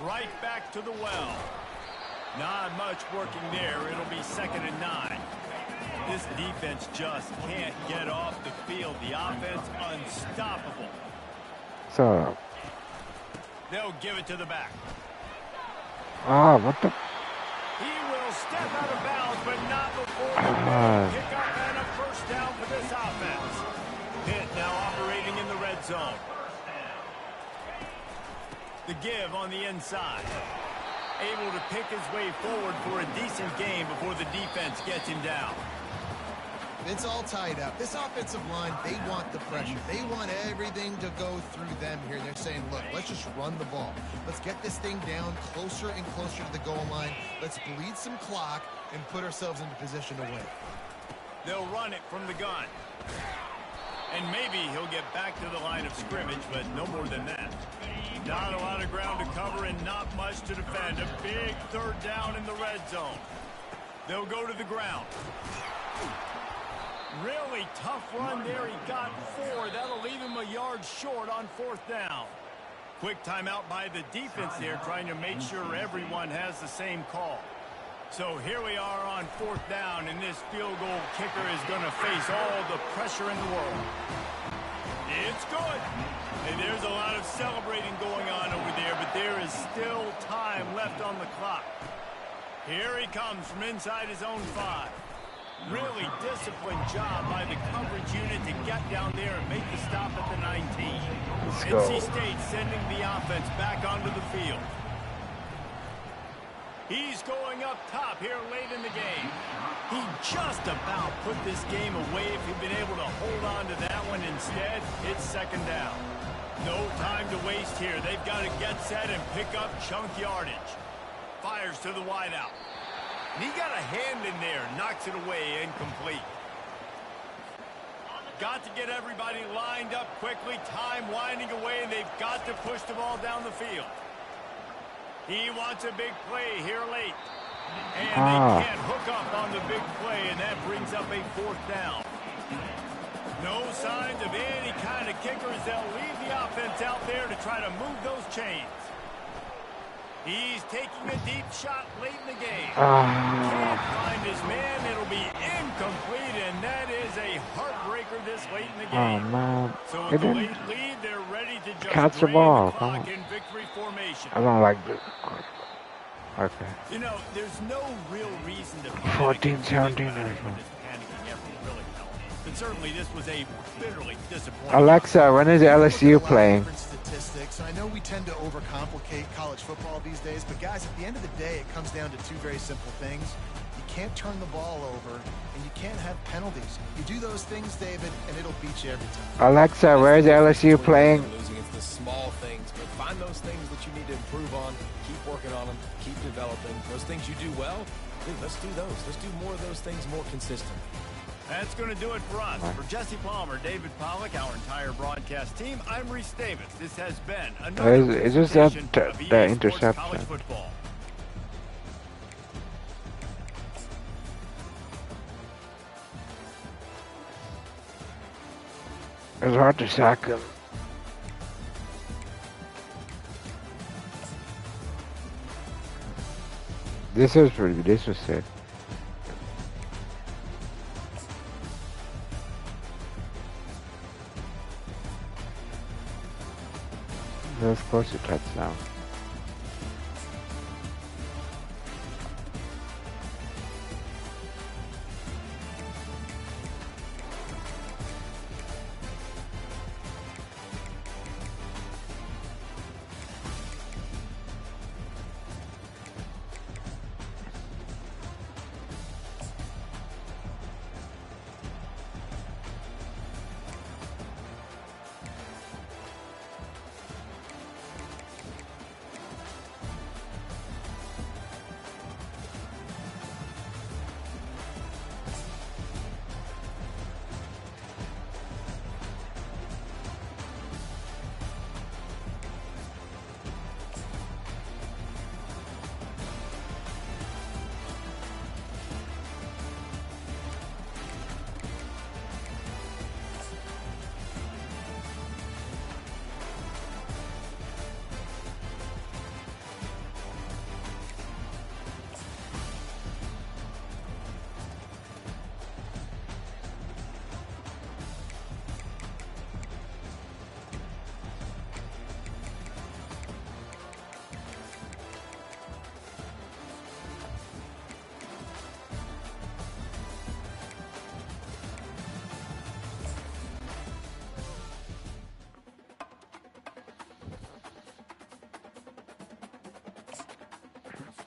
Right back to the well. Not much working there. It'll be 2nd and 9. This defense just can't get off the field. The offense unstoppable. So. They'll give it to the back. Ah, what the? He will step out of bounds, but not before the pick up and a first down for this offense. Pitt now operating in the red zone. The give on the inside. Able to pick his way forward for a decent game before the defense gets him down. It's all tied up. This offensive line, they want the pressure. They want everything to go through them here. They're saying, look, let's just run the ball. Let's get this thing down closer and closer to the goal line. Let's bleed some clock and put ourselves into position to win. They'll run it from the gun. And maybe he'll get back to the line of scrimmage, but no more than that. Not a lot of ground to cover and not much to defend. A big third down in the red zone. They'll go to the ground. Really tough run there. He got 4. That'll leave him a yard short on 4th down. Quick timeout by the defense there, trying to make sure everyone has the same call. So here we are on 4th down, and this field goal kicker is going to face all the pressure in the world. It's good. And there's a lot of celebrating going on over there, but there is still time left on the clock. Here he comes from inside his own 5. Really disciplined job by the coverage unit to get down there and make the stop at the 19. NC State sending the offense back onto the field. He's going up top here late in the game. He just about put this game away if he'd been able to hold on to that one. Instead, it's 2nd down. No time to waste here. They've got to get set and pick up chunk yardage. Fires to the wideout. He got a hand in there, knocks it away, incomplete. Got to get everybody lined up quickly, time winding away, and they've got to push the ball down the field. He wants a big play here late. And they can't hook up on the big play, and that brings up a 4th down. No signs of any kind of kickers. They'll leave the offense out there to try to move those chains. He's taking a deep shot late in the game. Can't find his man. It'll be incomplete, and that is a heartbreaker this late in the game. Oh, man. So with the late lead, they're ready to just catch the drain ball. the clock in victory formation. I don't like this. Okay. You know, there's no real reason to 14, 17. But certainly this was a bitterly disappointing. Alexa, when is LSU playing? Statistics. I know we tend to overcomplicate college football these days, but guys, at the end of the day, it comes down to 2 very simple things. You can't turn the ball over, and you can't have penalties. You do those things, David, and it'll beat you every time. Alexa, where is LSU playing? Losing, it's the small things, but find those things that you need to improve on. Keep working on them. Keep developing. Those things you do well, dude, let's do those. Let's do more of those things more consistent. That's going to do it for us. For Jesse Palmer, David Pollack, our entire broadcast team, I'm Reese Davis. This has been another Is this that of EA the Sports interception? College football. It's hard to sack him. This was pretty good. This was sick. That was close to touchdown.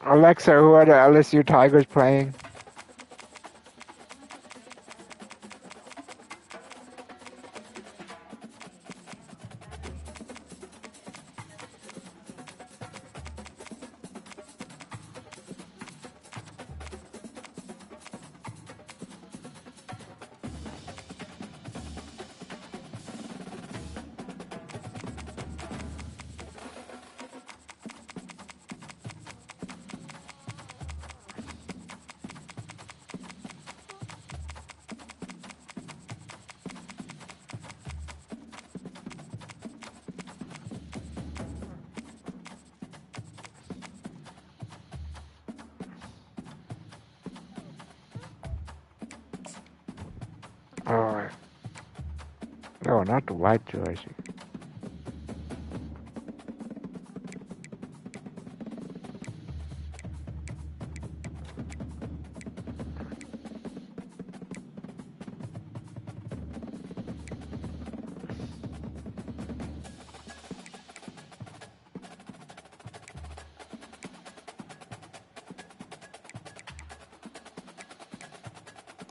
Alexa, who are the LSU Tigers playing? Alright. No, not the white jersey.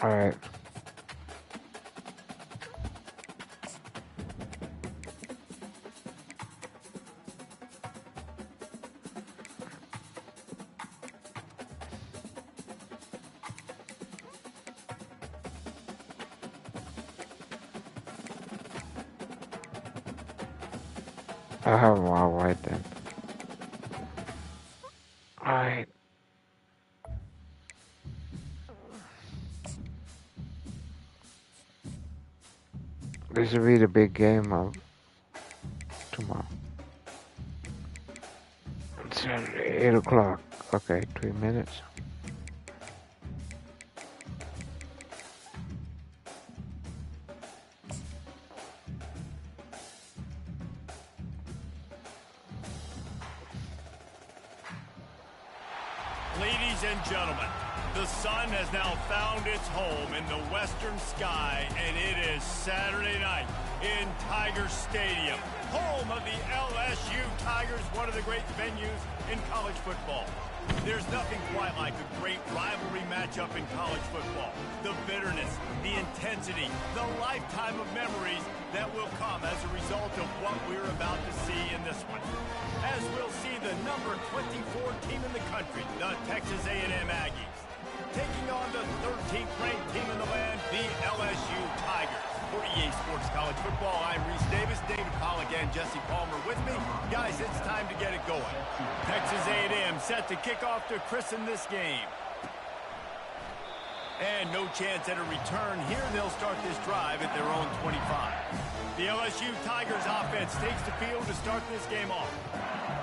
Alright. I have them all white then. Alright. This will be the big game of tomorrow. It's at 8 o'clock. Okay, 3 minutes. Ladies and gentlemen, the sun has now found its home in the western sky, and it is Saturday night in Tiger Stadium, home of the LSU Tigers, one of the great venues in college football. There's nothing quite like a great rivalry matchup in college football. The bitterness, the intensity, the lifetime of memories that will come as a result of what we're about to see in this one. As we'll see the number 24 team in the country, the Texas A&M Aggies, taking on the 13th ranked team in the land, the LSU Tigers. For EA Sports College Football, I'm Reese Davis, David Pollock, and Jesse Palmer with me. Guys, it's time to get it going. Texas A&M set to kick off to christen this game. And no chance at a return here. They'll start this drive at their own 25. The LSU Tigers offense takes the field to start this game off.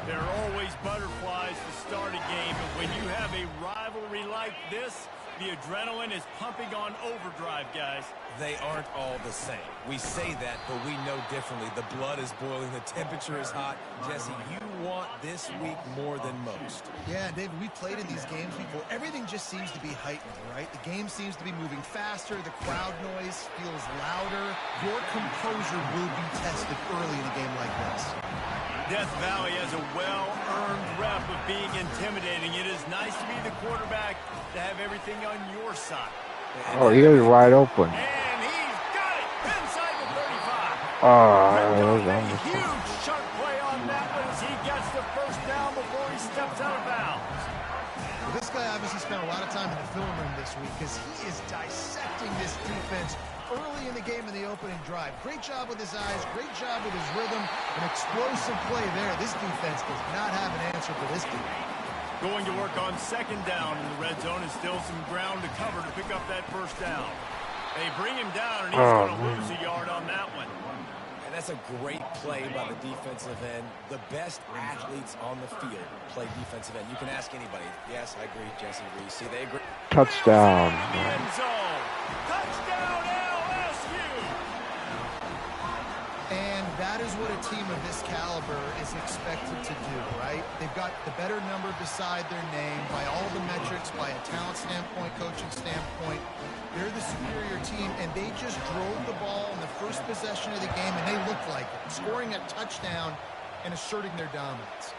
There are always butterflies to start a game, but when you have a rivalry like this, the adrenaline is pumping on overdrive, guys. They aren't all the same. We say that, but we know differently. The blood is boiling. The temperature is hot. Jesse, you want this week more than most. Yeah, David, we played in these games before. Everything just seems to be heightened, right? The game seems to be moving faster. The crowd noise feels louder. Your composure will be tested early in a game like this. Death Valley has a well-earned rep of being intimidating. It is nice to be the quarterback, to have everything on your side. Oh, he was wide open. And he's got it inside the 35. Oh, that was a almost huge sharp play on that one as he gets the first down before he steps out of bounds. Well, this guy obviously spent a lot of time in the film room this week because he is dissecting this defense early in the game in the opening drive. Great job with his eyes, great job with his rhythm, an explosive play there. This defense does not have an answer for this team. Going to work on second down in the red zone is still some ground to cover to pick up that first down. They bring him down, and he's going to lose a yard on that one. And that's a great play by the defensive end. The best athletes on the field play defensive end. You can ask anybody. Yes, I agree, Jesse Reese. See, they agree. touchdown. End zone. Touchdown, LSU. And that is what a team of this caliber is expected to do, right? They've got the better number beside their name by all the metrics, by a talent standpoint, coaching standpoint. They're the superior team, and they just drove the ball in the first possession of the game, and they looked like it, scoring a touchdown and asserting their dominance.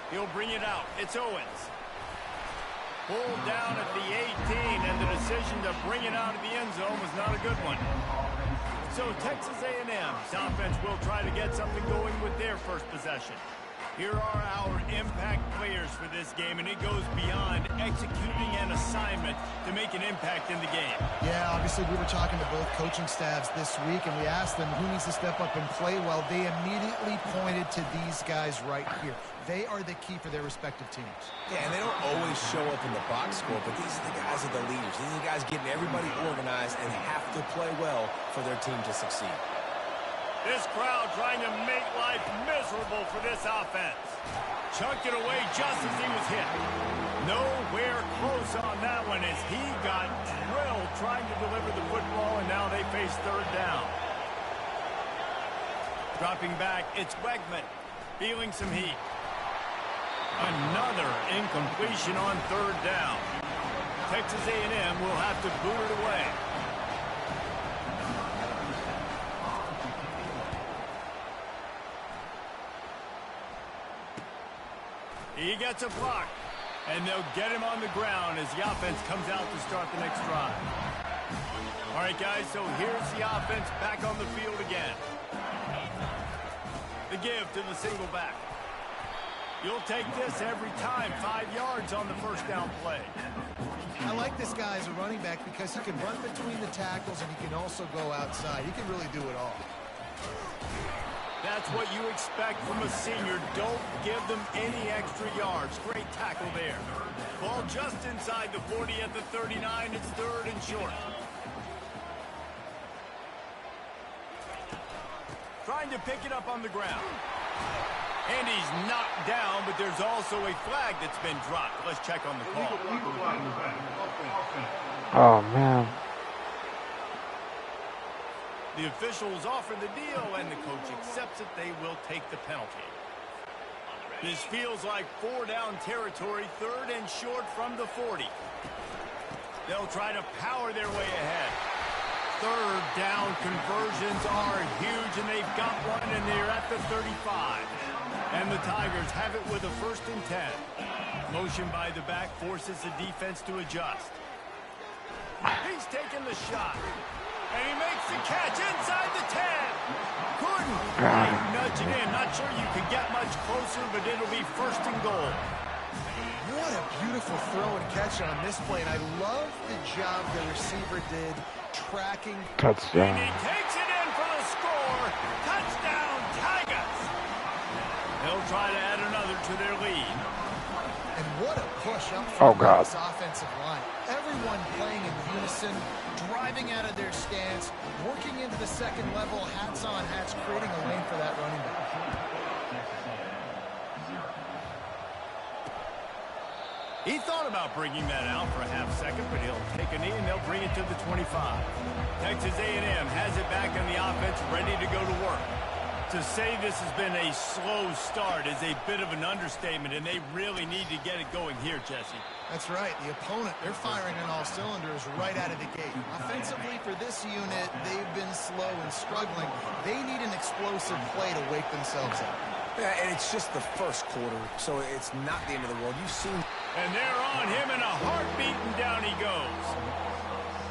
He'll bring it out. It's Owens. Pulled down at the 18, and the decision to bring it out of the end zone was not a good one. So Texas A&M's offense will try to get something going with their first possession. Here are our impact players for this game, and it goes beyond executing an assignment to make an impact in the game. Yeah, obviously we were talking to both coaching staffs this week, and we asked them who needs to step up and play well. They immediately pointed to these guys right here. They are the key for their respective teams. Yeah, and they don't always show up in the box score, but these are the guys that are the leaders. These are the guys getting everybody organized and have to play well for their team to succeed. This crowd trying to make life miserable for this offense. Chucked it away just as he was hit. Nowhere close on that one as he got drilled trying to deliver the football, and now they face third down. Dropping back, it's Wegman feeling some heat. Another incompletion on third down. Texas A&M will have to boot it away. He gets a block, and they'll get him on the ground as the offense comes out to start the next drive. All right, guys, so here's the offense back on the field again. The give to the single back. You'll take this every time, 5 yards on the first down play. I like this guy as a running back because he can run between the tackles and he can also go outside. He can really do it all. That's what you expect from a senior. Don't give them any extra yards. Great tackle there. Ball just inside the 40 at the 39. It's third and short. Trying to pick it up on the ground. And he's knocked down, but there's also a flag that's been dropped. Let's check on the call. Oh, man. The officials offer the deal, and the coach accepts it. They will take the penalty. This feels like 4-down territory, third and short from the 40. They'll try to power their way ahead. Third down conversions are huge, and they've got one, and they're at the 35. And the Tigers have it with a 1st and 10. Motion by the back forces the defense to adjust. He's taking the shot. And he makes the catch inside the 10. Couldn't quite nudge it in. Not sure you could get much closer, but it'll be 1st and goal. What a beautiful throw and catch on this play. And I love the job the receiver did tracking. Touchdown. And he takes it in for the score. Touchdown, Tigers. They'll try to add another to their lead. And what a push up front God. this offensive line. Everyone playing in unison, driving out of their stance, working into the second level, hats on hats, creating a lane for that running back. He thought about bringing that out for a half second, but he'll take a knee and they'll bring it to the 25. Texas A&M has it back on the offense, ready to go to work. To say this has been a slow start is a bit of an understatement, and they really need to get it going here, Jesse. That's right. The opponent, they're firing on all cylinders right out of the gate. Offensively, for this unit, they've been slow and struggling. They need an explosive play to wake themselves up. Yeah, and it's just the first quarter, so it's not the end of the world. You've seen... And they're on him in a heartbeat, and down he goes.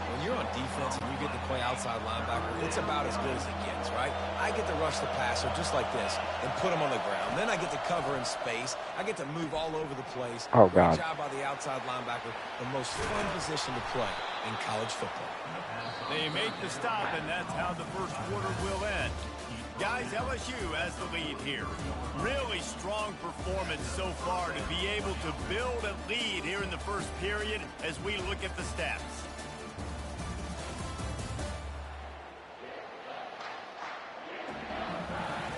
When you're on defense and you get to play outside linebacker, it's about as good as it gets, right? I get to rush the passer just like this and put him on the ground. Then I get to cover in space. I get to move all over the place. Oh, God. Great job by the outside linebacker. The most fun position to play in college football. They make the stop, and that's how the first quarter will end. Guys, LSU has the lead here. Really strong performance so far to be able to build a lead here in the first period as we look at the stats.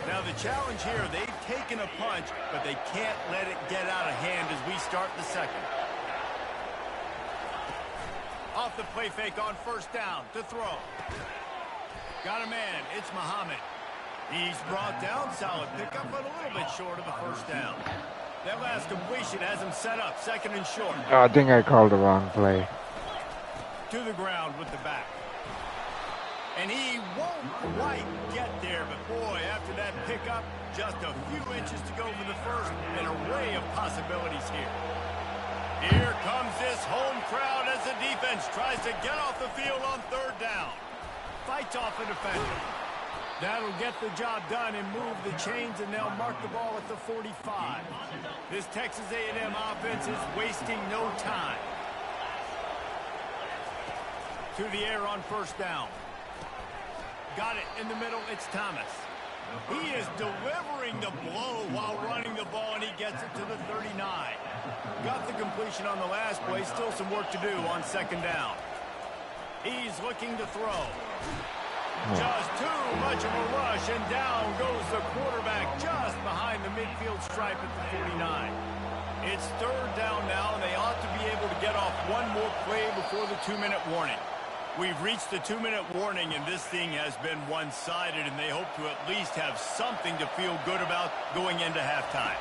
Now the challenge here, they've taken a punch, but they can't let it get out of hand as we start the second. Off the play fake on first down to throw. Got a man, it's Muhammad. He's brought down, solid pickup, but a little bit short of a first down. That last completion has him set up, second and short. Oh, I think I called the wrong play. To the ground with the back. And he won't quite get there, but boy, after that pickup, just a few inches to go for the first, an array of possibilities here. Here comes this home crowd as the defense tries to get off the field on third down. Fights off a defender. That'll get the job done and move the chains, and they'll mark the ball at the 45. This Texas A&M offense is wasting no time. To the air on first down. Got it in the middle. It's Thomas. He is delivering the blow while running the ball, and he gets it to the 39. Got the completion on the last play. Still some work to do on second down. He's looking to throw. Just too much of a rush, and down goes the quarterback just behind the midfield stripe at the 49. It's third down now, and they ought to be able to get off one more play before the 2-minute warning. We've reached the 2-minute warning, and this thing has been one-sided, and they hope to at least have something to feel good about going into halftime.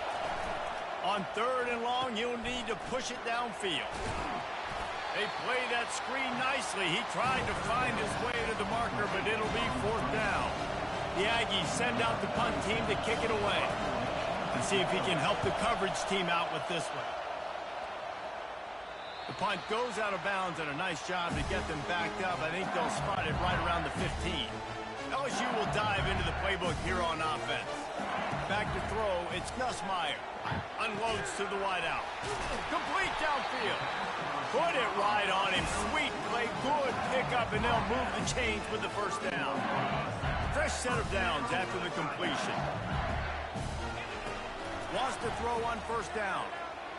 On third and long, he'll need to push it downfield. They play that screen nicely. He tried to find his way to the marker, but it'll be fourth down. The Aggies send out the punt team to kick it away. And see if he can help the coverage team out with this one. The punt goes out of bounds, and a nice job to get them backed up. I think they'll spot it right around the 15. LSU will dive into the playbook here on offense. Back to throw, it's Nussmeier. Unloads to the wideout. Complete downfield. Put it right on him. Sweet play, good pickup, and they'll move the chains with the first down. Fresh set of downs after the completion. Wants to throw on first down.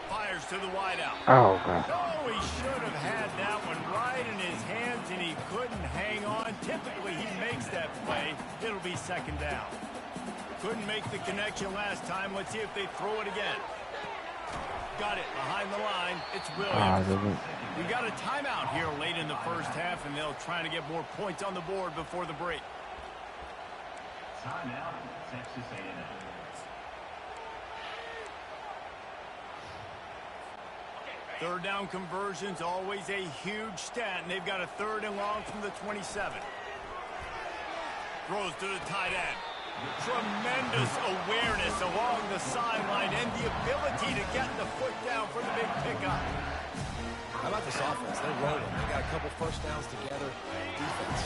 Fires to the wideout. Oh, God. Oh, he should have had that one right in his hands, and he couldn't hang on. Typically, he makes that play. It'll be second down. Couldn't make the connection last time. Let's see if they throw it again. Got it behind the line. It's Williams. We got a timeout here late in the first half, and they'll try to get more points on the board before the break. Timeout, Texas A&M. Third down conversions, always a huge stat, and they've got a third and long from the 27. Throws to the tight end. Tremendous awareness along the sideline and the ability to get the foot down for the big pickup. How about this offense? They're rolling. They got a couple first downs together. Defense.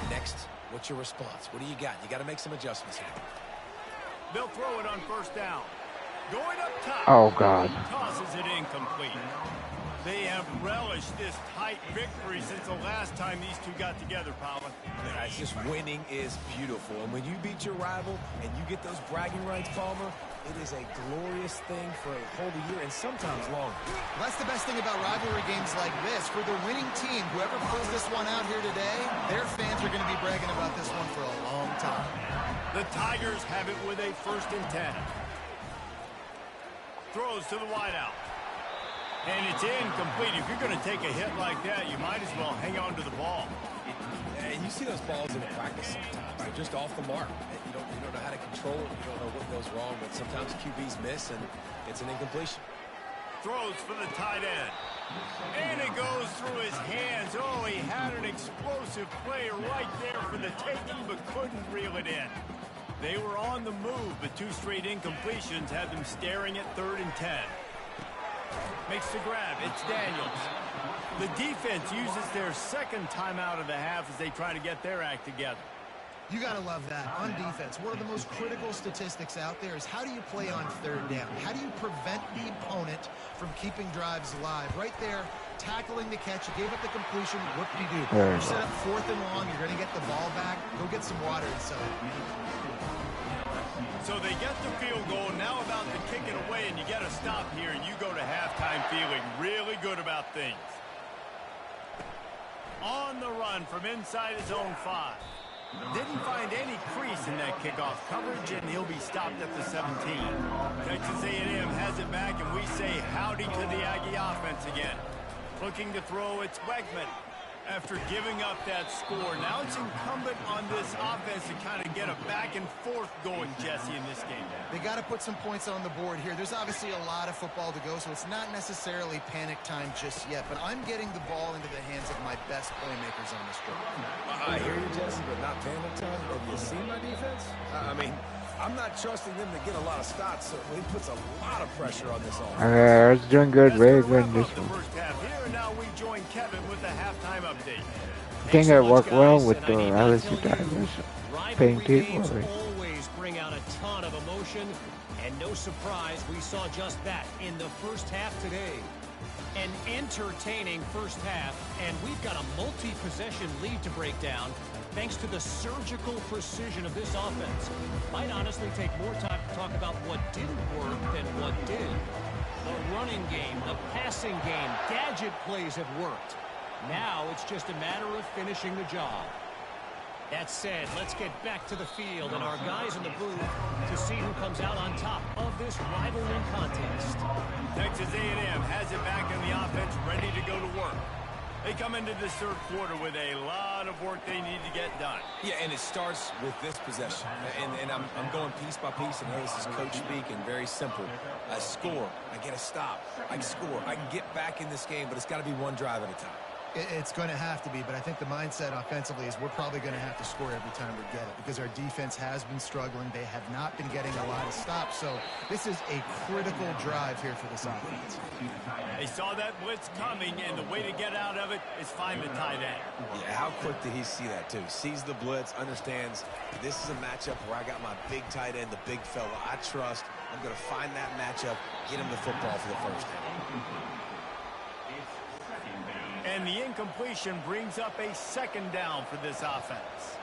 Next, what's your response? What do you got? You got to make some adjustments here. They'll throw it on first down. Going up top. Oh, God. Tosses it incomplete. They have relished this tight victory since the last time these two got together, Paula. Yeah, it's just winning is beautiful. And when you beat your rival and you get those bragging rights, Palmer, it is a glorious thing for a whole year and sometimes longer. Well, that's the best thing about rivalry games like this. For the winning team, whoever pulls this one out here today, their fans are going to be bragging about this one for a long time. The Tigers have it with a 1st and 10. Throws to the wideout. And it's incomplete. If you're going to take a hit like that, you might as well hang on to the ball. And you see those balls in practice sometimes. They're just off the mark. You don't know how to control it. You don't know what goes wrong. But sometimes QBs miss, and it's an incompletion. Throws for the tight end. And it goes through his hands. Oh, he had an explosive play right there for the taking, but couldn't reel it in. They were on the move, but 2 straight incompletions had them staring at 3rd and 10. Makes the grab. It's Daniels. The defense uses their second timeout of the half as they try to get their act together. You got to love that. On defense, one of the most critical statistics out there is how do you play on third down? How do you prevent the opponent from keeping drives alive? Right there, tackling the catch. You gave up the completion. What do you do? You set up 4th and long. You're going to get the ball back. Go get some water inside. So they get the field goal, now about to kick it away, and you get a stop here, and you go to halftime feeling really good about things. On the run from inside his own 5. Didn't find any crease in that kickoff coverage, and he'll be stopped at the 17. Texas A&M has it back, and we say howdy to the Aggie offense again. Looking to throw, it's Wegman. After giving up that score, now it's incumbent on this offense to kind of get a back and forth going, Jesse, in this game. They got to put some points on the board here. There's obviously a lot of football to go, so it's not necessarily panic time just yet, but I'm getting the ball into the hands of my best playmakers on this drive. I hear you, Jesse, but not panic time. Have you seen my defense? I mean, I'm not trusting them to get a lot of stops, so it puts a lot of pressure on this offense. I was doing good, very good in This this one. first half here, and now we join Kevin with the halftime update. I think I worked well with the And I need not LSU tell you, Tigers. rivalry Paying tape games already. always bring out a ton of emotion, and no surprise, we saw just that in the first half today. An entertaining first half, and we've got a multi-possession lead to break down thanks to the surgical precision of this offense. Might honestly take more time to talk about what didn't work than what did. The running game, the passing game, gadget plays have worked. Now it's just a matter of finishing the job. That said, let's get back to the field and our guys in the booth to see who comes out on top of this rivalry contest. Texas A&M has it back in the offense, ready to go to work. They come into this third quarter with a lot of work they need to get done. Yeah, and it starts with this possession. And I'm going piece by piece, and this is coach speak, and very simple. I score, I get a stop, I score, I can get back in this game, but it's got to be one drive at a time. It's going to have to be, but I think the mindset offensively is we're probably going to have to score every time we get it because our defense has been struggling. They have not been getting a lot of stops, so this is a critical drive here for this offense. They saw that blitz coming, and the way to get out of it is find the tight end. Yeah, how quick did he see that, too? Sees the blitz, understands this is a matchup where I got my big tight end, the big fella I trust. I'm going to find that matchup, get him the football for the first down. And the incompletion brings up a second down for this offense.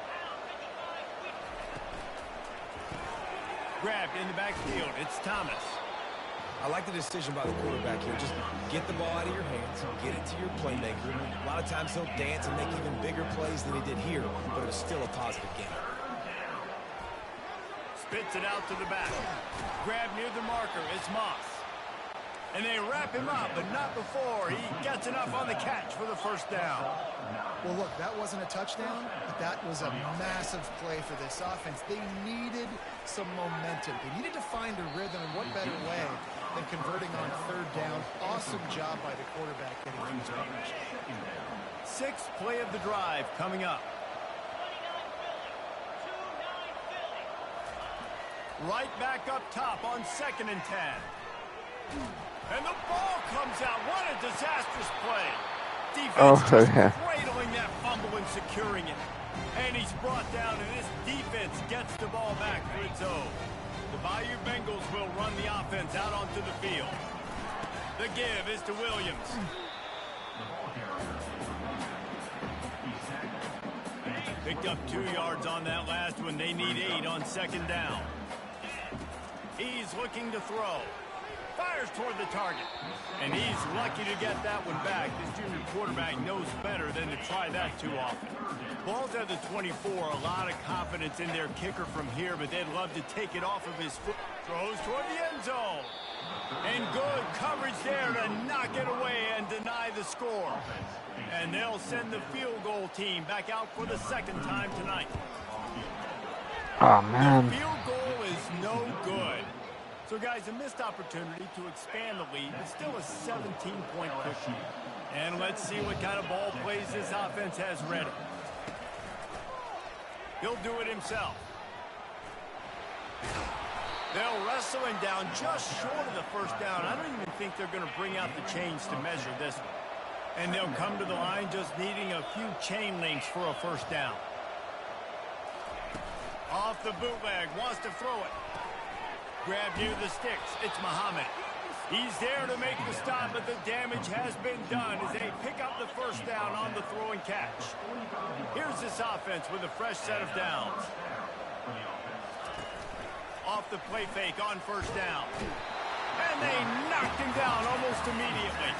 Grabbed in the backfield, it's Thomas. I like the decision by the quarterback here. Just get the ball out of your hands, get it to your playmaker. A lot of times he'll dance and make even bigger plays than he did here, but it was still a positive game. Spits it out to the back. Grabbed near the marker, it's Moss. And they wrap him up, but not before he gets enough on the catch for the first down. Well, look, that wasn't a touchdown, but that was a massive play for this offense. They needed some momentum. They needed to find a rhythm, and what better way than converting on third down. Awesome job by the quarterback getting things accomplished. Sixth play of the drive coming up. Right back up top on 2nd and 10. And the ball comes out. What a disastrous play. Defense just cradling that fumble and securing it. And he's brought down, and this defense gets the ball back for its own. The Bayou Bengals will run the offense out onto the field. The give is to Williams. Picked up 2 yards on that last one. They need 8 on 2nd down. He's looking to throw. Fires toward the target. And he's lucky to get that one back. This junior quarterback knows better than to try that too often. Ball's at the 24. A lot of confidence in their kicker from here, but they'd love to take it off of his foot. Throws toward the end zone. And good coverage there to knock it away and deny the score. And they'll send the field goal team back out for the second time tonight. Oh, man. The field goal is no good. So, guys, a missed opportunity to expand the lead, but still a 17-point cushion. And let's see what kind of ball plays this offense has ready. He'll do it himself. They'll wrestle him down just short of the first down. I don't even think they're going to bring out the chains to measure this one. And they'll come to the line just needing a few chain links for a first down. Off the bootleg, wants to throw it. Grab near the sticks, it's Muhammad. He's there to make the stop, but the damage has been done as they pick up the first down on the throw and catch. Here's this offense with a fresh set of downs. Off the play fake on first down. And they knocked him down almost immediately.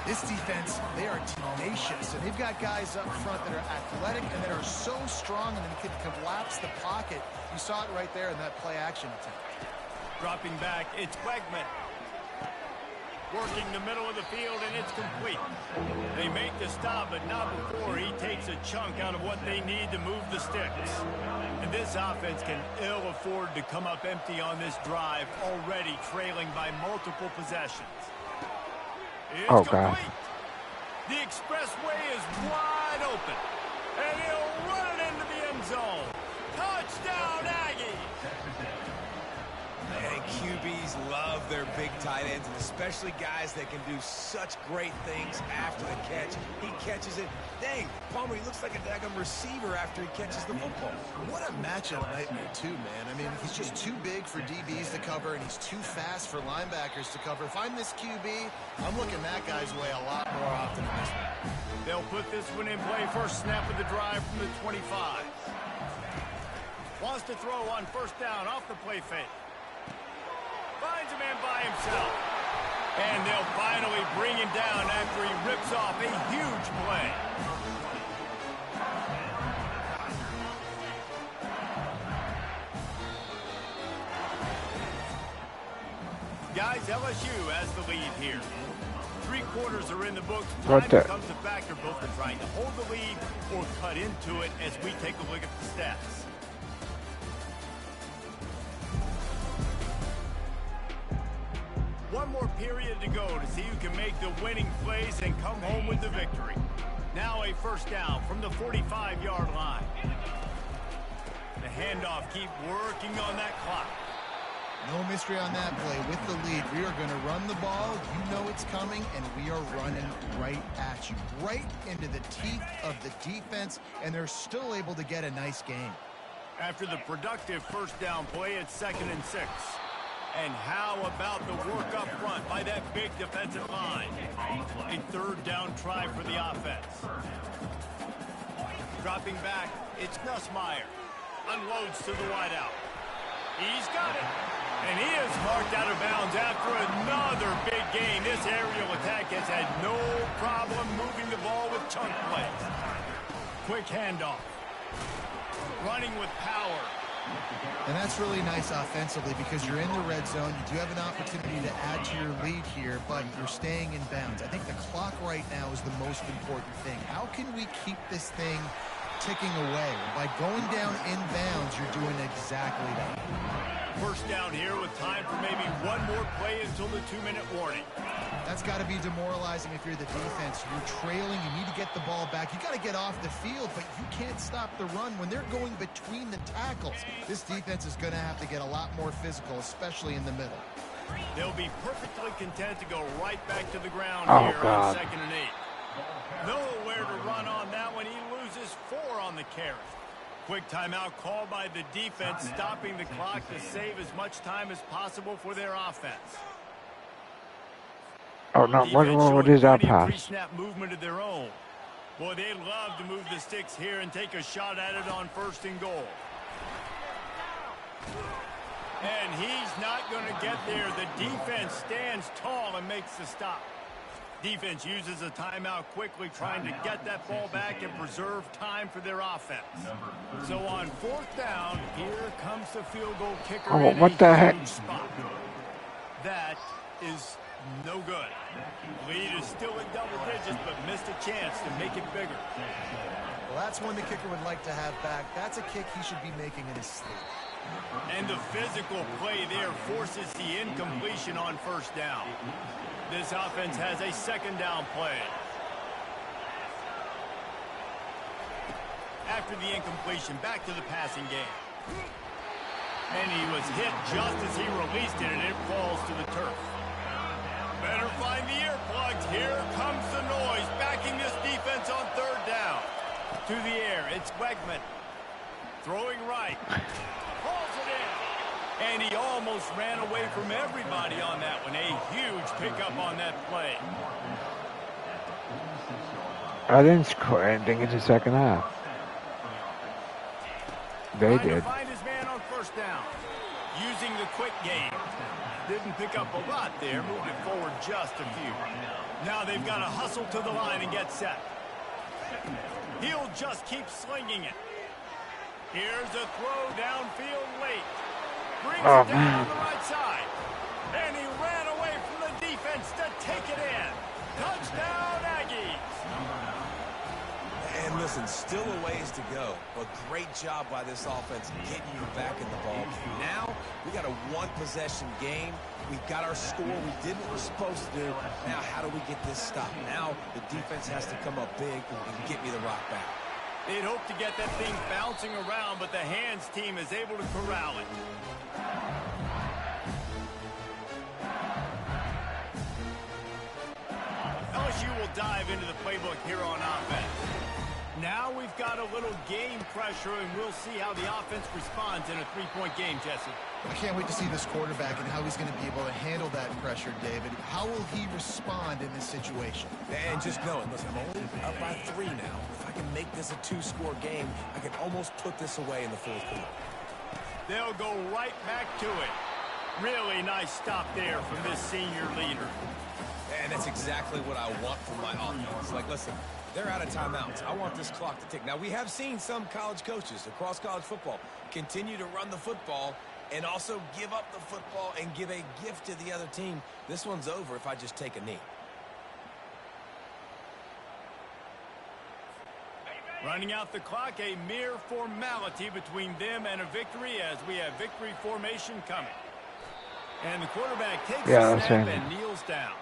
This defense, they are tenacious, and they've got guys up front that are athletic and that are so strong and they can collapse the pocket. You saw it right there in that play action attempt. Dropping back, it's Wegman. Working the middle of the field, and it's complete. They make the stop, but not before he takes a chunk out of what they need to move the sticks. And this offense can ill afford to come up empty on this drive, already trailing by multiple possessions. It's complete. The expressway is wide open, and he'll run it into the end zone. Touchdown, Aggie! And QBs love their big tight ends, and especially guys that can do such great things after the catch. He catches it. Dang, Palmer, he looks like a daggum receiver after he catches the football. What a matchup nightmare, too, man. I mean, he's just too big for DBs to cover, and he's too fast for linebackers to cover. If I'm this QB, I'm looking that guy's way a lot more often than this one. They'll put this one in play. First snap of the drive from the 25. Wants to throw on first down off the play fake. Finds a man by himself. And they'll finally bring him down after he rips off a huge play. Guys, LSU has the lead here. 3 quarters are in the books. Time becomes a factor both in trying to hold the lead or cut into it as we take a look at the stats. One more period to go to see who can make the winning plays and come home with the victory. Now a first down from the 45-yard line. The handoff, keep working on that clock. No mystery on that play. With the lead, we are going to run the ball. You know it's coming, and we are running right at you. Right into the teeth of the defense, and they're still able to get a nice gain. After the productive first down play, it's 2nd and 6. And how about the work up front by that big defensive line? A third down try for the offense. Dropping back, it's Nussmeier. Unloads to the wideout. He's got it. And he is marked out of bounds after another big gain. This aerial attack has had no problem moving the ball with chunk plays. Quick handoff. Running with power. And that's really nice offensively because you're in the red zone. You do have an opportunity to add to your lead here, but you're staying in bounds. I think the clock right now is the most important thing. How can we keep this thing ticking away? By going down in bounds, you're doing exactly that. First down here with time for maybe one more play until the 2-minute warning. That's got to be demoralizing if you're the defense. You're trailing. You need to get the ball back. You got to get off the field, but you can't stop the run when they're going between the tackles. This defense is going to have to get a lot more physical, especially in the middle. They'll be perfectly content to go right back to the ground here God. on 2nd and 8. Nowhere to run on that one. He loses 4 on the carry. Quick timeout called by the defense, stopping the clock to save as much time as possible for their offense. Oh no, what is that pass? Pre-snap movement of their own. Boy, they'd love to move the sticks here and take a shot at it on 1st and goal. And he's not going to get there. The defense stands tall and makes the stop. Defense uses a timeout quickly, trying to get that ball back and preserve time for their offense. So on 4th down, here comes the field goal kicker. Oh, what the heck? Spot. That is no good. Lead is still in double digits, but missed a chance to make it bigger. Well, that's one the kicker would like to have back. That's a kick he should be making in his sleep. And the physical play there forces the incompletion on 1st down. This offense has a 2nd down play. After the incompletion, back to the passing game. And he was hit just as he released it, and it falls to the turf. Better find the earplugs. Here comes the noise, backing this defense on 3rd down. To the air, it's Wegman. Throwing right. Pulls it in. And he almost ran away from everybody on that one. A huge pickup on that play. I didn't score anything in the second half. They Trying did. to find his man on 1st down. Using the quick game. Didn't pick up a lot there. Moved it forward just a few. Now they've got to hustle to the line and get set. He'll just keep slinging it. Here's a throw downfield late. Brings it down on the right side. And he ran away from the defense to take it in. Touchdown, Aggies. And listen, still a ways to go, but great job by this offense getting you back in the ball game. Now, we got a 1-possession game. We got our score. We did what we're supposed to do. Now, how do we get this stopped? Now, the defense has to come up big and get me the rock back. They'd hope to get that thing bouncing around, but the hands team is able to corral it. LSU will dive into the playbook here on offense. Now we've got a little game pressure, and we'll see how the offense responds in a three-point game, Jesse. I can't wait to see this quarterback and how he's going to be able to handle that pressure, David. How will he respond in this situation? And just knowing, listen, I'm only up by 3 now. If I can make this a 2-score game, I can almost put this away in the fourth quarter. They'll go right back to it. Really nice stop there from this senior leader. And that's exactly what I want from my offense. Like, listen, they're out of timeouts. I want this clock to tick. Now, we have seen some college coaches across college football continue to run the football and also give up the football and give a gift to the other team. This one's over if I just take a knee. Running out the clock, a mere formality between them and a victory as we have victory formation coming. And the quarterback takes a snap and kneels down.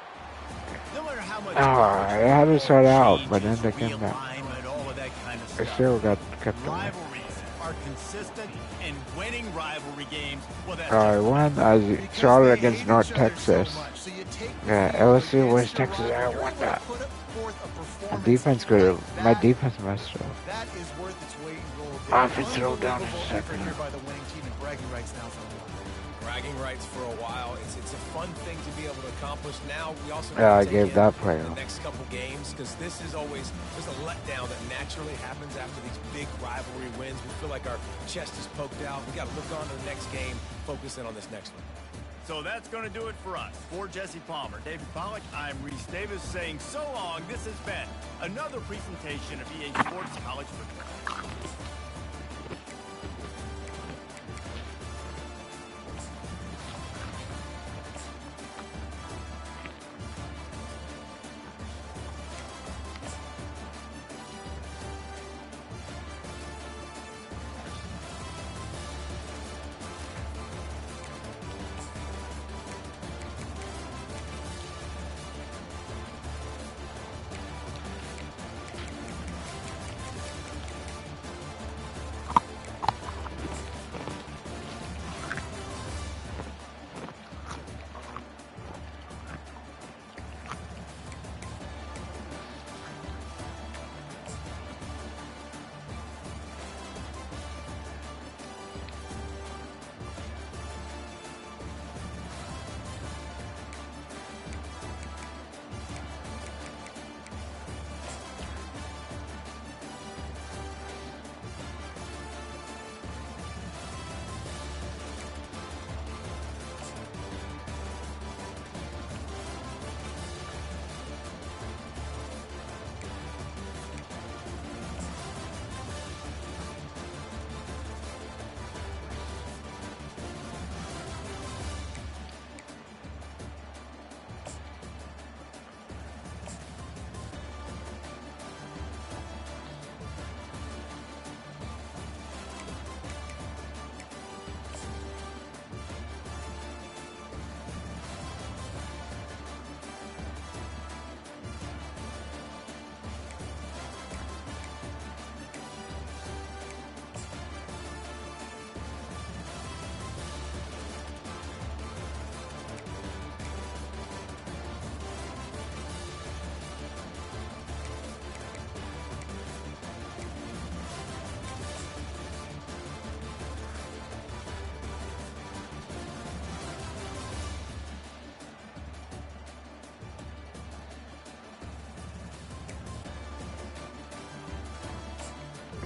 No matter how much I had to start out, but then they came back. all of that kind of I stuff. still got kept on. Rivalries are consistent, and winning rivalry games, well, that's I won as Charlotte against North Texas. Yeah, LSU was Texas. I won that. My defense my defense messed up. That is worth its weight in gold. Offense throw down in second. Here by the winning team and bragging rights now for a while. Bragging rights for a while. It's a fun thing to be able to accomplish. Now we also I take gave in that play the off. next couple games because this is always just a letdown that naturally happens after these big rivalry wins. We feel like our chest is poked out. We got to look on to the next game, focus in on this next one. So that's going to do it for us. For Jesse Palmer, David Pollack, I'm Reese Davis saying so long. This has been another presentation of EA Sports College Football.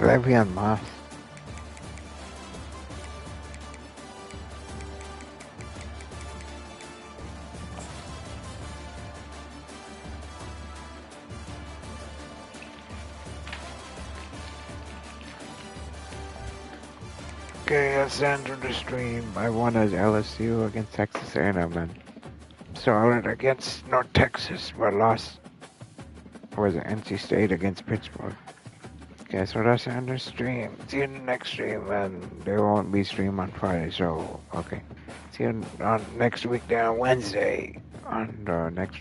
Le'Veon Moss. Okay, let's enter the stream. I won as LSU against Texas A&M and Charlotte against North Texas, but lost. Was it NC State against Pittsburgh? Okay, so that's the end of the stream. See you in the next stream, and there won't be stream on Friday, so, okay. See you on next week, on Wednesday, on the next stream.